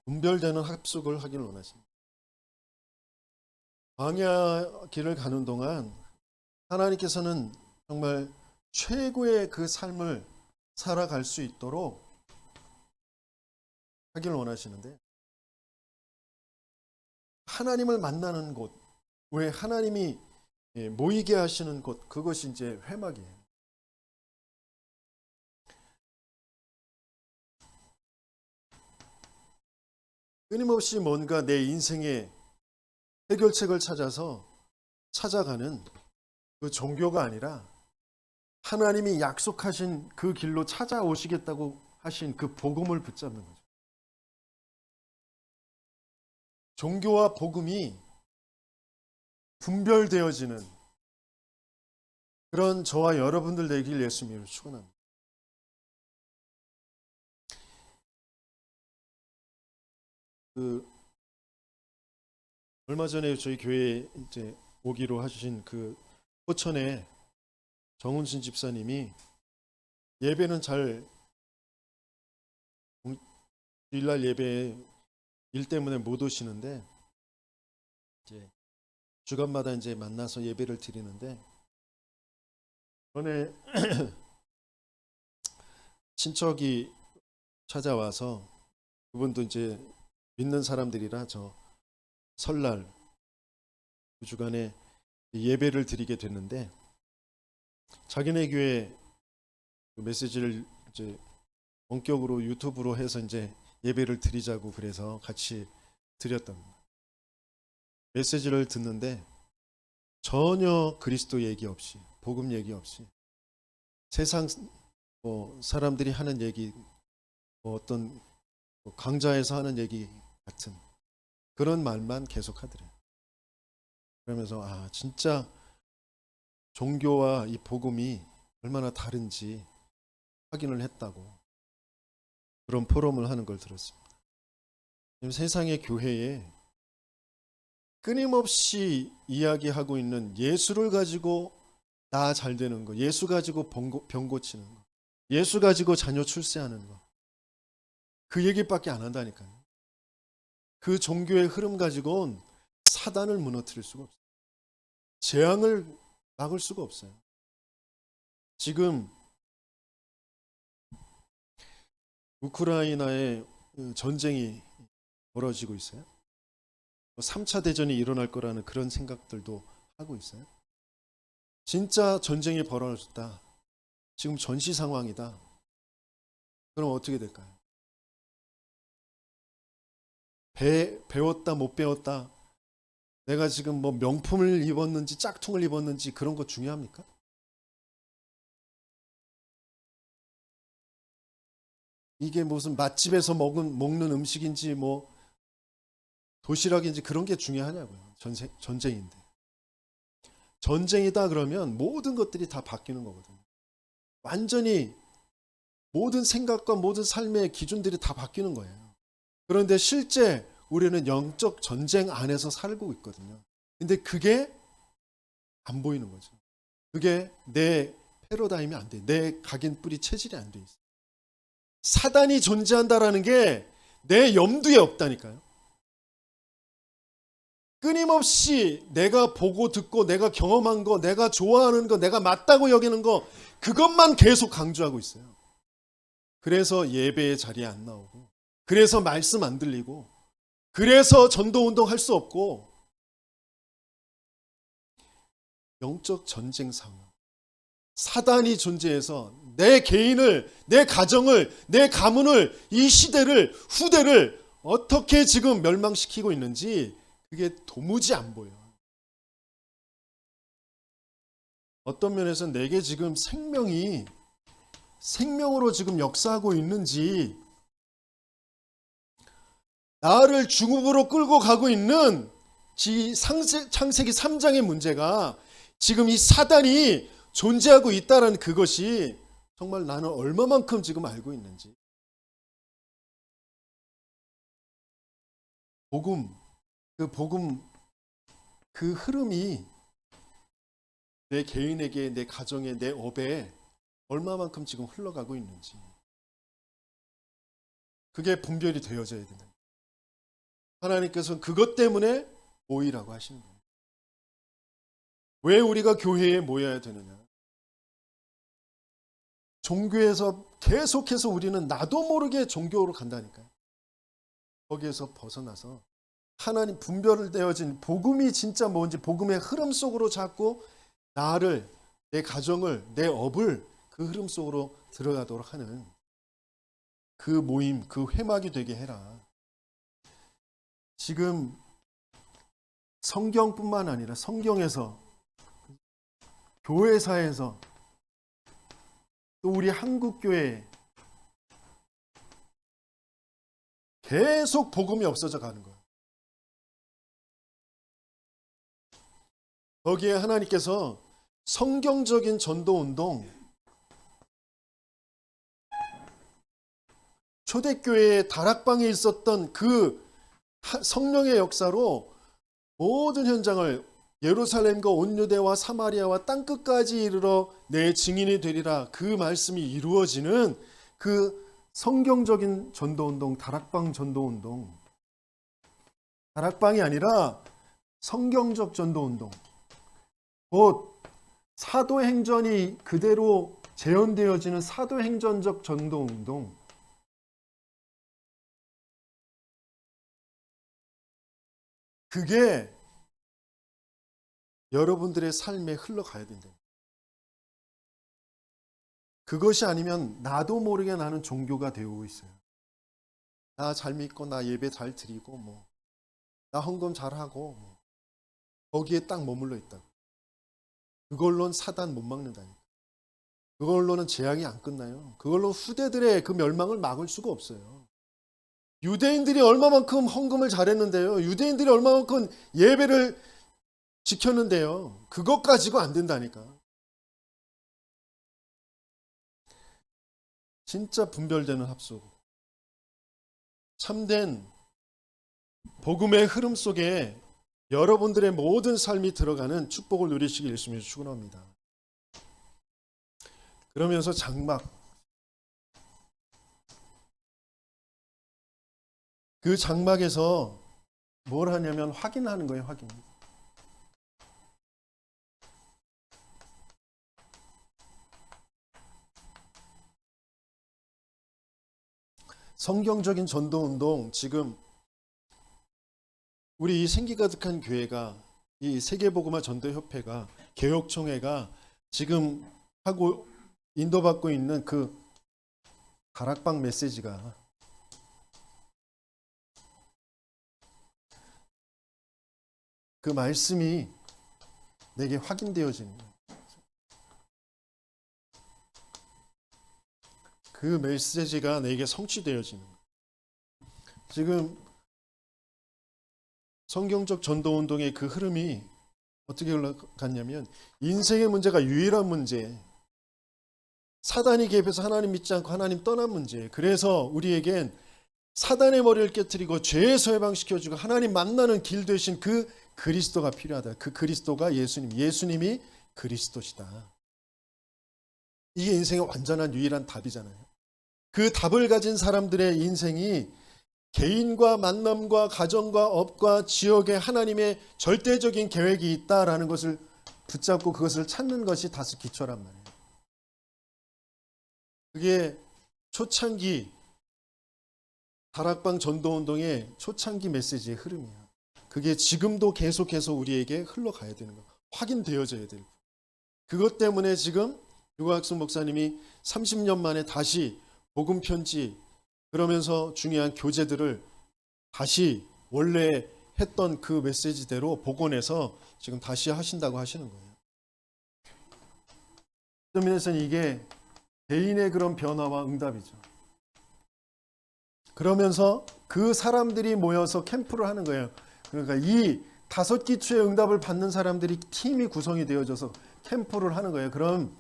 분별되는 합숙을 하길 원하십니다. 광야 길을 가는 동안 하나님께서는 정말 최고의 그 삶을 살아갈 수 있도록 하길 원하시는데, 하나님을 만나는 곳, 왜 하나님이 모이게 하시는 곳, 그것이 이제 회막이에요. 끊임없이 뭔가 내 인생의 해결책을 찾아가는 그 종교가 아니라 하나님이 약속하신 그 길로 찾아오시겠다고 하신 그 복음을 붙잡는 거죠. 종교와 복음이 분별되어지는 그런 저와 여러분들 되길 예수님으로 축원합니다. 얼마 전에 저희 교회에 이제 오기로 하신 그 포천의 정은순 집사님이 예배는 잘 주일날 예배에 일 때문에 못 오시는데 이제 주간마다 이제 만나서 예배를 드리는데, 전에 친척이 찾아와서 그분도 이제 믿는 사람들이라 저 설날 그 주간에 예배를 드리게 됐는데, 자기네 교회 메시지를 이제 원격으로 유튜브로 해서 이제 예배를 드리자고 그래서 같이 드렸던 메시지를 듣는데 전혀 그리스도 얘기 없이, 복음 얘기 없이, 세상 사람들이 하는 얘기, 어떤 강좌에서 하는 얘기 같은 그런 말만 계속하더래요. 그러면서 진짜 종교와 이 복음이 얼마나 다른지 확인을 했다고 그런 포럼을 하는 걸 들었습니다. 세상의 교회에 끊임없이 이야기하고 있는 예수를 가지고 나 잘 되는 거, 예수 가지고 병 고치는 거, 예수 가지고 자녀 출세하는 거, 그 얘기밖에 안 한다니까요. 그 종교의 흐름 가지고는 사단을 무너뜨릴 수가 없어요. 재앙을 막을 수가 없어요. 지금 우크라이나에 전쟁이 벌어지고 있어요. 3차 대전이 일어날 거라는 그런 생각들도 하고 있어요. 진짜 전쟁이 벌어졌다. 지금 전시 상황이다. 그럼 어떻게 될까요? 배웠다 못 배웠다, 내가 지금 뭐 명품을 입었는지 짝퉁을 입었는지 그런 거 중요합니까? 이게 무슨 맛집에서 먹는 음식인지 뭐 도시락인지 그런 게 중요하냐고요. 전쟁인데. 전쟁이다 그러면 모든 것들이 다 바뀌는 거거든요. 완전히 모든 생각과 모든 삶의 기준들이 다 바뀌는 거예요. 그런데 실제 우리는 영적 전쟁 안에서 살고 있거든요. 근데 그게 안 보이는 거죠. 그게 내 패러다임이 안 돼. 내 각인 뿌리 체질이 안 돼 있어. 사단이 존재한다라는 게 내 염두에 없다니까요. 끊임없이 내가 보고 듣고 내가 경험한 거, 내가 좋아하는 거, 내가 맞다고 여기는 거, 그것만 계속 강조하고 있어요. 그래서 예배의 자리에 안 나오고, 그래서 말씀 안 들리고, 그래서 전도운동 할 수 없고, 영적 전쟁 상황. 사단이 존재해서 내 개인을, 내 가정을, 내 가문을, 이 시대를, 후대를 어떻게 지금 멸망시키고 있는지 그게 도무지 안 보여. 어떤 면에서 내게 지금 생명으로 지금 역사하고 있는지, 나를 중국으로 끌고 가고 있는 창세기 3장의 문제가 지금 이 사단이 존재하고 있다는 그것이 정말 나는 얼마만큼 지금 알고 있는지. 복음, 그 흐름이 내 개인에게, 내 가정에, 내 업에 얼마만큼 지금 흘러가고 있는지. 그게 분별이 되어져야 된다. 하나님께서는 그것 때문에 모이라고 하시는 거예요. 왜 우리가 교회에 모여야 되느냐? 종교에서 계속해서 우리는 나도 모르게 종교로 간다니까요. 거기에서 벗어나서 하나님 분별을 되어진 복음이 진짜 뭔지, 복음의 흐름 속으로 자꾸 나를, 내 가정을, 내 업을 그 흐름 속으로 들어가도록 하는 그 모임, 그 회막이 되게 해라. 지금 성경뿐만 아니라 성경에서, 교회사에서, 또 우리 한국교회에 계속 복음이 없어져 가는 거예요. 거기에 하나님께서 성경적인 전도운동, 초대교회의 다락방에 있었던 그 성령의 역사로 모든 현장을, 예루살렘과 온 유대와 사마리아와 땅끝까지 이르러 내 증인이 되리라, 그 말씀이 이루어지는 그 성경적인 전도운동, 다락방 전도운동, 다락방이 아니라 성경적 전도운동, 곧 사도행전이 그대로 재현되어지는 사도행전적 전도운동, 그게 여러분들의 삶에 흘러가야 된다. 그것이 아니면 나도 모르게 나는 종교가 되고 있어요. 나 잘 믿고, 나 예배 잘 드리고, 나 헌금 잘하고, 거기에 딱 머물러 있다고. 그걸로는 사단 못 막는다니까. 그걸로는 재앙이 안 끝나요. 그걸로 후대들의 그 멸망을 막을 수가 없어요. 유대인들이 얼마만큼 헌금을 잘했는데요. 유대인들이 얼마만큼 예배를 지켰는데요. 그것 가지고 안 된다니까. 진짜 분별되는 합숙, 참된 복음의 흐름 속에 여러분들의 모든 삶이 들어가는 축복을 누리시길 예수님이 축원합니다. 그러면서 장막, 그 장막에서 뭘 하냐면 확인하는 거예요. 확인. 성경적인 전도운동, 지금 우리 이 생기 가득한 교회가, 이 세계복음화 전도협회가, 개혁총회가 지금 하고 인도받고 있는 그 다락방 메시지가 그 말씀이 내게 확인되어지는 거예요. 그 메시지가 내게 성취되어지는 거예요. 지금 성경적 전도운동의 그 흐름이 어떻게 흘러갔냐면, 인생의 문제가 유일한 문제, 사단이 개입해서 하나님 믿지 않고 하나님 떠난 문제. 그래서 우리에겐 사단의 머리를 깨트리고 죄에서 해방시켜주고 하나님 만나는 길 되신 그 그리스도가 필요하다. 그 그리스도가 예수님이 그리스도시다. 이게 인생의 완전한 유일한 답이잖아요. 그 답을 가진 사람들의 인생이 개인과 만남과 가정과 업과 지역에 하나님의 절대적인 계획이 있다라는 것을 붙잡고 그것을 찾는 것이 다스 기초란 말이에요. 그게 초창기 다락방 전도운동의 초창기 메시지의 흐름이에요. 그게 지금도 계속해서 우리에게 흘러가야 되는 거, 확인되어져야 돼요. 그것 때문에 지금 유곽순 목사님이 30년 만에 다시 복음 편지 그러면서 중요한 교재들을 다시 원래 했던 그 메시지대로 복원해서 지금 다시 하신다고 하시는 거예요. 어떤 면에서는 이게 개인의 그런 변화와 응답이죠. 그러면서 그 사람들이 모여서 캠프를 하는 거예요. 그러니까 이 5기초의 응답을 받는 사람들이 팀이 구성이 되어져서 캠프를 하는 거예요. 그럼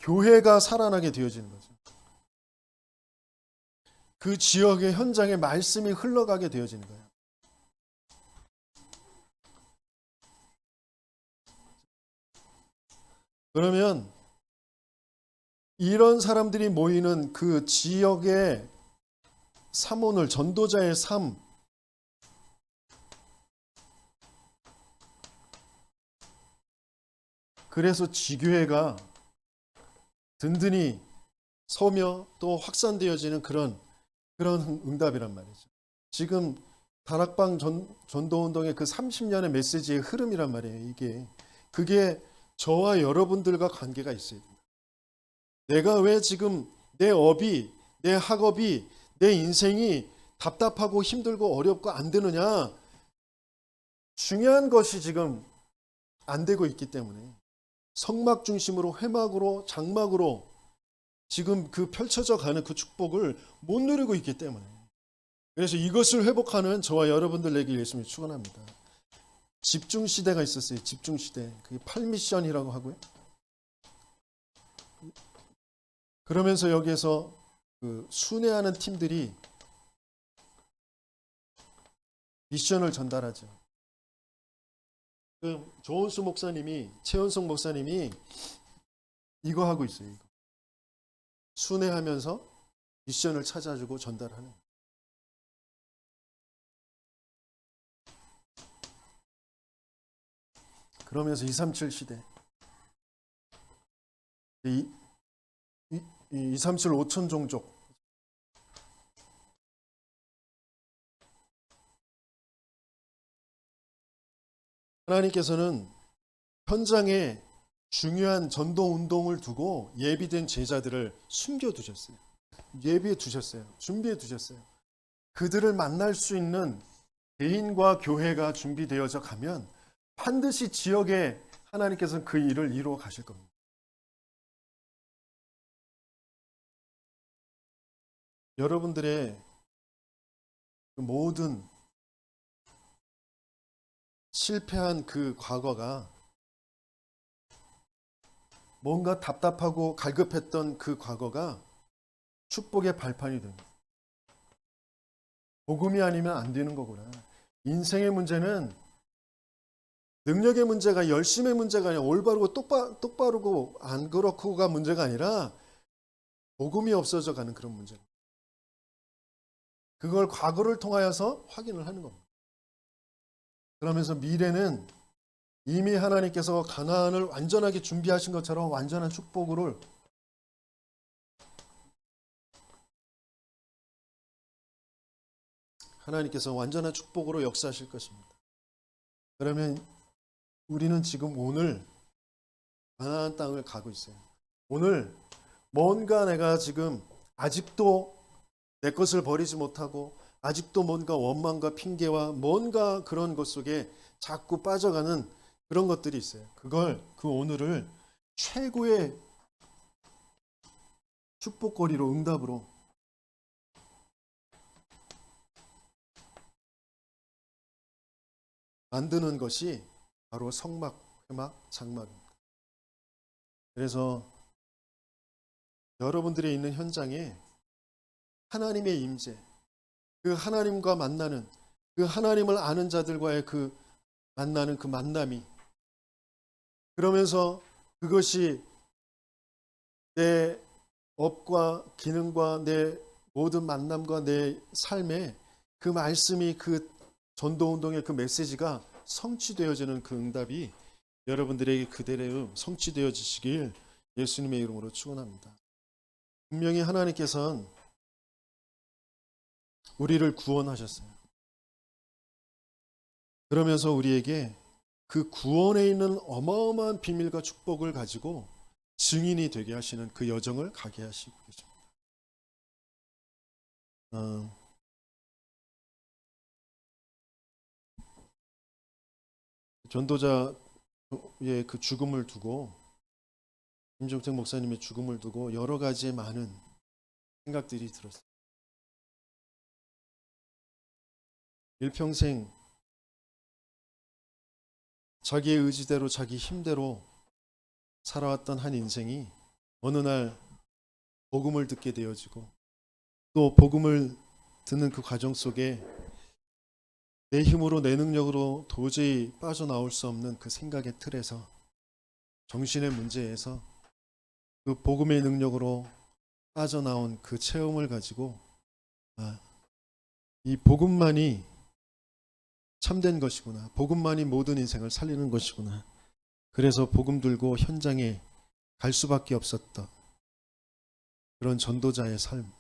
교회가 살아나게 되어지는 거죠. 그 지역의 현장에 말씀이 흘러가게 되어지는 거예요. 그러면 이런 사람들이 모이는 그 지역의 사모늘, 전도자의 삶, 그래서 지교회가 든든히 서며 또 확산되어지는 그런 응답이란 말이죠. 지금 다락방 전도운동의 그 30년의 메시지의 흐름이란 말이에요. 그게 저와 여러분들과 관계가 있어야 됩니다. 내가 왜 지금 내 업이, 내 학업이, 내 인생이 답답하고 힘들고 어렵고 안 되느냐? 중요한 것이 지금 안 되고 있기 때문에 성막 중심으로 회막으로 장막으로 지금 그 펼쳐져 가는 그 축복을 못 누리고 있기 때문에 그래서 이것을 회복하는 저와 여러분들 되길 예수님이 축원합니다. 집중 시대가 있었어요. 집중 시대. 그게 8미션이라고 하고요. 그러면서 여기에서 그 순회하는 팀들이 미션을 전달하죠. 그 조은수 목사님이, 최원성 목사님이 이거 하고 있어요. 이거. 순회하면서 미션을 찾아주고 전달하는. 그러면서 237 시대. 237 5천 종족. 하나님께서는 현장에 중요한 전도 운동을 두고 예비된 제자들을 숨겨두셨어요. 예비해 두셨어요. 준비해 두셨어요. 그들을 만날 수 있는 개인과 교회가 준비되어져 가면 반드시 지역에 하나님께서는 그 일을 이루어 가실 겁니다. 여러분들의 그 모든 실패한 그 과거가 뭔가 답답하고 갈급했던 그 과거가 축복의 발판이 됩니다. 복음이 아니면 안 되는 거구나. 인생의 문제는 능력의 문제가 열심의 문제가 아니라 올바르고 똑바르고 안 그렇고가 문제가 아니라 복음이 없어져 가는 그런 문제입니다. 그걸 과거를 통하여서 확인을 하는 겁니다. 그러면서 미래는 이미 하나님께서 가나안을 완전하게 준비하신 것처럼 완전한 축복으로 하나님께서 완전한 축복으로 역사하실 것입니다. 그러면 우리는 지금 오늘 가나안 땅을 가고 있어요. 오늘 뭔가 내가 지금 아직도 내 것을 버리지 못하고 아직도 뭔가 원망과 핑계와 뭔가 그런 것 속에 자꾸 빠져가는 그런 것들이 있어요. 그 오늘을 최고의 축복거리로 응답으로 만드는 것이 바로 성막, 회막, 장막입니다. 그래서 여러분들이 있는 현장에 하나님의 임재, 그 하나님과 만나는 그 하나님을 아는 자들과의 그 만나는 그 만남이 그러면서 그것이 내 업과 기능과 내 모든 만남과 내 삶에 그 말씀이 그 전도운동의 그 메시지가 성취되어지는 그 응답이 여러분들에게 그대로 성취되어지시길 예수님의 이름으로 축원합니다. 분명히 하나님께서는 우리를 구원하셨어요. 그러면서 우리에게 그 구원에 있는 어마어마한 비밀과 축복을 가지고 증인이 되게 하시는 그 여정을 가게 하시고 계십니다. 전도자의 그 죽음을 두고, 김종택 목사님의 죽음을 두고 여러 가지의 많은 생각들이 들었어요. 일평생 자기의 의지대로 자기 힘대로 살아왔던 한 인생이 어느 날 복음을 듣게 되어지고, 또 복음을 듣는 그 과정 속에 내 힘으로 내 능력으로 도저히 빠져나올 수 없는 그 생각의 틀에서, 정신의 문제에서 그 복음의 능력으로 빠져나온 그 체험을 가지고 이 복음만이 참된 것이구나, 복음만이 모든 인생을 살리는 것이구나, 그래서 복음 들고 현장에 갈 수밖에 없었던 그런 전도자의 삶.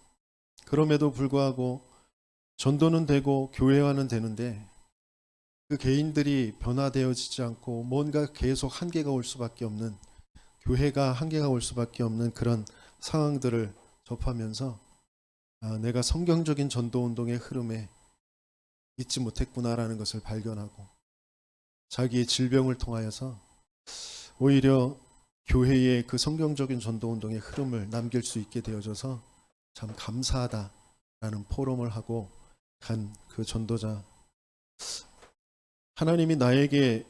그럼에도 불구하고 전도는 되고 교회화는 되는데 그 개인들이 변화되어지지 않고 뭔가 계속 한계가 올 수밖에 없는, 교회가 한계가 올 수밖에 없는 그런 상황들을 접하면서 내가 성경적인 전도운동의 흐름에 있지 못했구나라는 것을 발견하고, 자기의 질병을 통하여서 오히려 교회의 그 성경적인 전도운동의 흐름을 남길 수 있게 되어져서 참 감사하다라는 포럼을 하고 간 그 전도자. 하나님이 나에게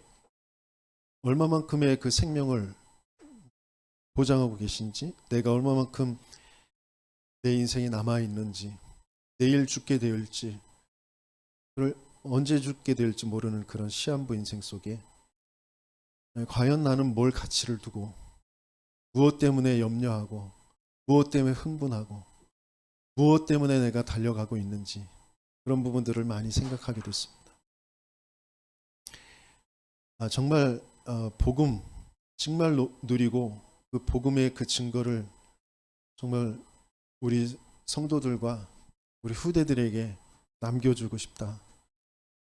얼마만큼의 그 생명을 보장하고 계신지, 내가 얼마만큼 내 인생이 남아있는지, 내일 죽게 될지, 언제 죽게 될지 모르는 그런 시한부 인생 속에 과연 나는 뭘 가치를 두고, 무엇 때문에 염려하고, 무엇 때문에 흥분하고, 무엇 때문에 내가 달려가고 있는지, 그런 부분들을 많이 생각하게 됐습니다. 정말 복음 정말 누리고 그 복음의 그 증거를 정말 우리 성도들과 우리 후대들에게 남겨주고 싶다.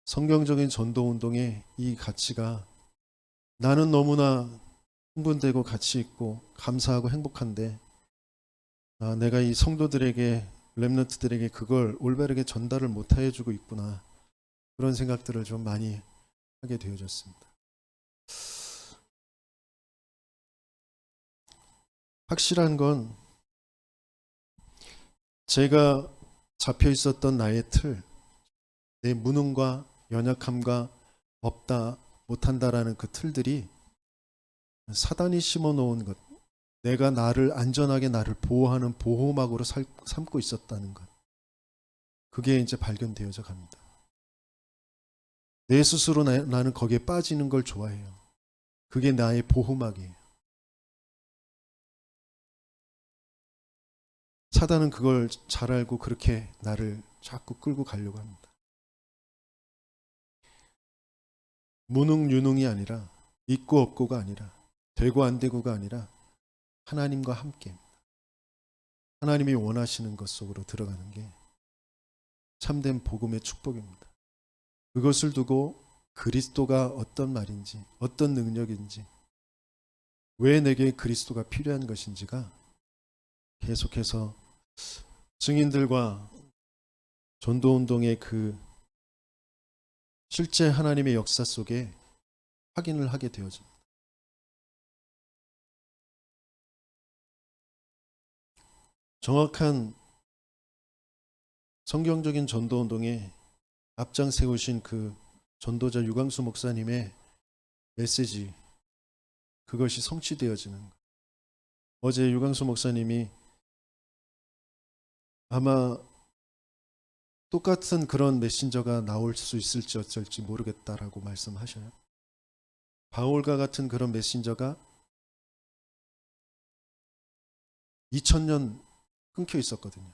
성경적인 전도운동의 이 가치가 나는 너무나 흥분되고 가치 있고 감사하고 행복한데 내가 이 성도들에게, 렘넌트들에게 그걸 올바르게 전달을 못해 주고 있구나, 그런 생각들을 좀 많이 하게 되어졌습니다. 확실한 건 제가 잡혀 있었던 나의 틀, 내 무능과 연약함과 없다, 못한다라는 그 틀들이 사단이 심어놓은 것, 내가 나를 안전하게 나를 보호하는 보호막으로 삼고 있었다는 것, 그게 이제 발견되어져 갑니다. 내 스스로 나는 거기에 빠지는 걸 좋아해요. 그게 나의 보호막이에요. 사단은 그걸 잘 알고 그렇게 나를 자꾸 끌고 가려고 합니다. 무능 유능이 아니라, 있고 없고가 아니라, 되고 안 되고가 아니라 하나님과 함께, 하나님이 원하시는 것 속으로 들어가는 게 참된 복음의 축복입니다. 그것을 두고 그리스도가 어떤 말인지, 어떤 능력인지, 왜 내게 그리스도가 필요한 것인지가 계속해서 증인들과 전도운동의 그 실제 하나님의 역사 속에 확인을 하게 되어집니다. 정확한 성경적인 전도운동에 앞장 세우신 그 전도자 유광수 목사님의 메시지, 그것이 성취되어지는 것. 어제 유광수 목사님이 아마 똑같은 그런 메신저가 나올 수 있을지 어쩔지 모르겠다라고 말씀하셔요. 바울과 같은 그런 메신저가 2000년 끊겨 있었거든요.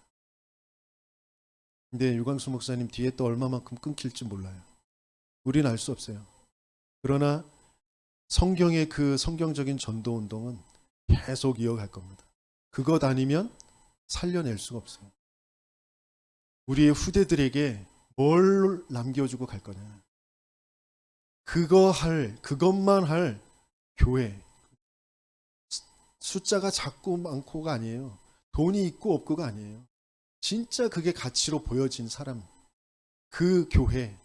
근데 유광수 목사님 뒤에 또 얼마만큼 끊길지 몰라요. 우리는 알 수 없어요. 그러나 성경의 그 성경적인 전도 운동은 계속 이어갈 겁니다. 그것 아니면 살려낼 수가 없어요. 우리의 후대들에게 뭘 남겨주고 갈 거냐. 그것만 할 교회. 숫자가 작고 많고가 아니에요. 돈이 있고 없고가 아니에요. 진짜 그게 가치로 보여진 사람. 그 교회.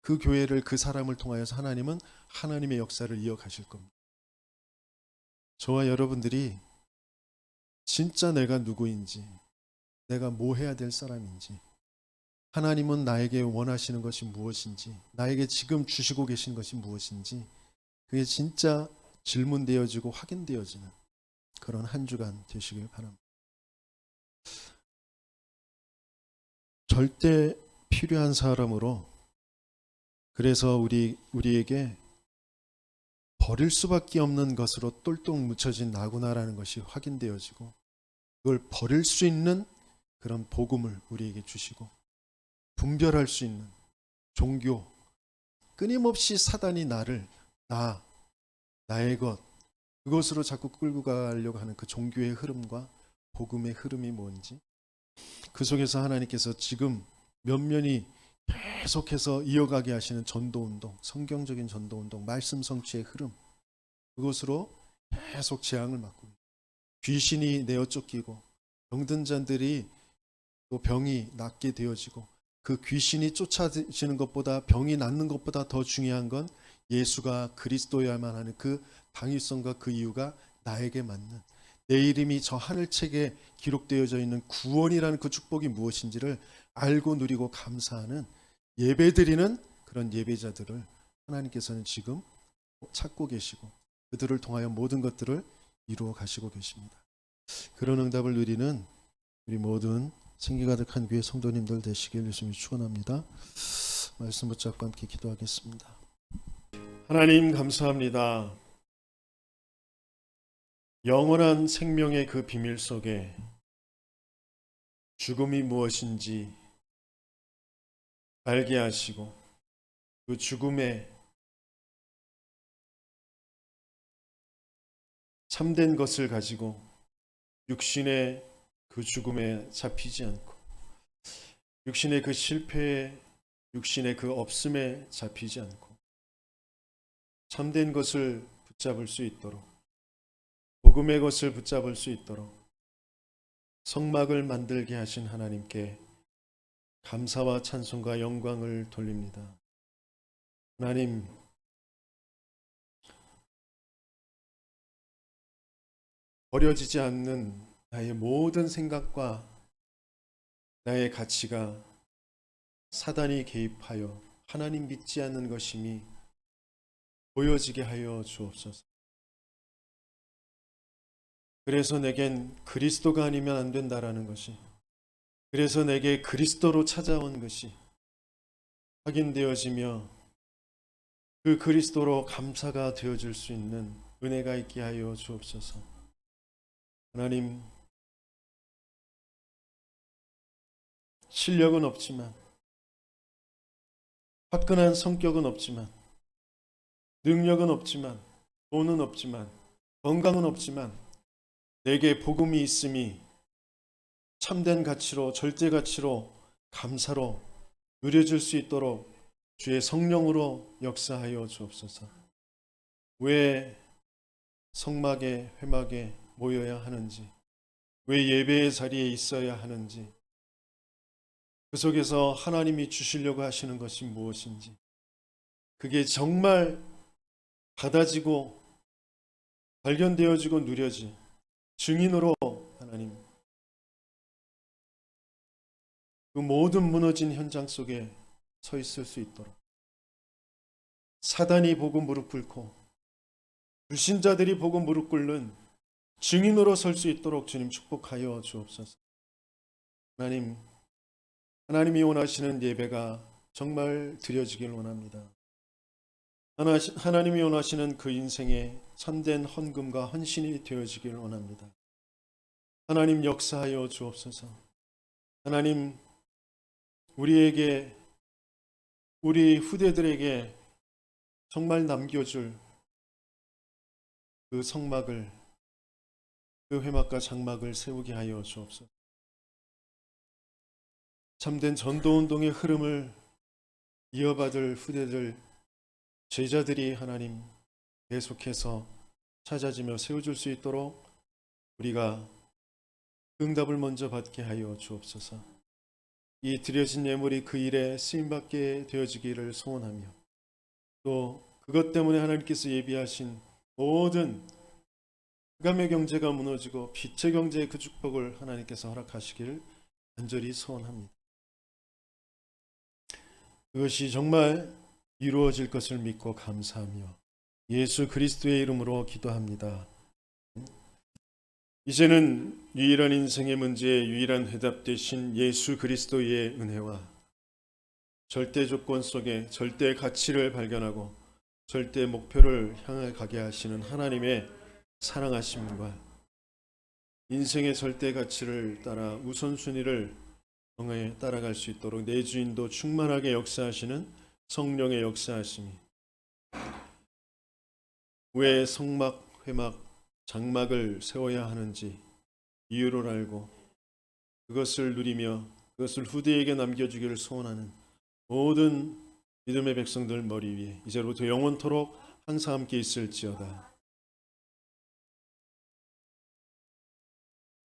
그 교회를 그 사람을 통하여서 하나님은 하나님의 역사를 이어가실 겁니다. 저와 여러분들이 진짜 내가 누구인지, 내가 뭐 해야 될 사람인지, 하나님은 나에게 원하시는 것이 무엇인지, 나에게 지금 주시고 계신 것이 무엇인지, 그게 진짜 질문되어지고 확인되어지는 그런 한 주간 되시길 바랍니다. 절대 필요한 사람으로, 그래서 우리에게 버릴 수밖에 없는 것으로 똘똘 묻혀진 나구나라는 것이 확인되어지고, 그걸 버릴 수 있는 그런 복음을 우리에게 주시고, 분별할 수 있는 종교, 끊임없이 사단이 나의 것, 그것으로 자꾸 끌고 가려고 하는 그 종교의 흐름과 복음의 흐름이 뭔지, 그 속에서 하나님께서 지금 면면이 계속해서 이어가게 하시는 전도운동, 성경적인 전도운동, 말씀 성취의 흐름, 그것으로 계속 재앙을 맞고, 귀신이 내어 쫓기고, 병든 자들이 또 병이 낫게 되어지고, 그 귀신이 쫓아지는 것보다, 병이 낫는 것보다 더 중요한 건 예수가 그리스도여야만 하는 그 당위성과 그 이유가 나에게 맞는, 내 이름이 저 하늘책에 기록되어져 있는 구원이라는 그 축복이 무엇인지를 알고 누리고 감사하는 예배드리는 그런 예배자들을 하나님께서는 지금 찾고 계시고, 그들을 통하여 모든 것들을 이루어 가시고 계십니다. 그런 응답을 누리는 우리 모든 생기 가득한 교회 성도님들 되시길 예수님이 축원합니다. 말씀 붙잡고 함께 기도하겠습니다. 하나님 감사합니다. 영원한 생명의 그 비밀 속에 죽음이 무엇인지 알게 하시고, 그 죽음에 참된 것을 가지고 육신의 그 죽음에 잡히지 않고, 육신의 그 실패에, 육신의 그 없음에 잡히지 않고 참된 것을 붙잡을 수 있도록, 복음의 것을 붙잡을 수 있도록 성막을 만들게 하신 하나님께 감사와 찬송과 영광을 돌립니다. 하나님, 버려지지 않는 나의 모든 생각과 나의 가치가 사단이 개입하여 하나님 믿지 않는 것임이 보여지게 하여 주옵소서. 그래서 내겐 그리스도가 아니면 안 된다라는 것이, 그래서 내게 그리스도로 찾아온 것이 확인되어지며, 그 그리스도로 감사가 되어줄 수 있는 은혜가 있게 하여 주옵소서. 하나님, 실력은 없지만, 화끈한 성격은 없지만, 능력은 없지만, 돈은 없지만, 건강은 없지만, 내게 복음이 있음이 참된 가치로, 절대 가치로, 감사로 누려질 수 있도록 주의 성령으로 역사하여 주옵소서. 왜 성막에, 회막에 모여야 하는지, 왜 예배의 자리에 있어야 하는지, 그 속에서 하나님이 주시려고 하시는 것이 무엇인지, 그게 정말 받아지고 발견되어지고 누려지 증인으로 하나님, 그 모든 무너진 현장 속에 서 있을 수 있도록, 사단이 보고 무릎 꿇고 불신자들이 보고 무릎 꿇는 증인으로 설 수 있도록 주님 축복하여 주옵소서. 하나님, 하나님이 원하시는 예배가 정말 드려지길 원합니다. 하나님이 원하시는 그 인생의 참된 헌금과 헌신이 되어지길 원합니다. 하나님 역사하여 주옵소서. 하나님, 우리에게, 우리 후대들에게 정말 남겨줄 그 성막을, 그 회막과 장막을 세우게 하여 주옵소서. 참된 전도운동의 흐름을 이어받을 후대들, 제자들이 하나님 계속해서 찾아지며 세워줄 수 있도록 우리가 응답을 먼저 받게 하여 주옵소서. 이 드려진 예물이 그 일에 쓰임받게 되어지기를 소원하며, 또 그것 때문에 하나님께서 예비하신 모든 흑암의 경제가 무너지고 빛의 경제의 그 축복을 하나님께서 허락하시기를 간절히 소원합니다. 그것이 정말 이루어질 것을 믿고 감사하며 예수 그리스도의 이름으로 기도합니다. 이제는 유일한 인생의 문제에 유일한 해답 되신 예수 그리스도의 은혜와 절대 조건 속에 절대 가치를 발견하고 절대 목표를 향해 가게 하시는 하나님의 사랑하심과 인생의 절대 가치를 따라 우선순위를 정해 따라갈 수 있도록 내 주인도 충만하게 역사하시는 성령의 역사하심이, 왜 성막, 회막, 장막을 세워야 하는지 이유를 알고 그것을 누리며 그것을 후대에게 남겨주기를 소원하는 모든 믿음의 백성들 머리 위에 이제부터 영원토록 항상 함께 있을지어다.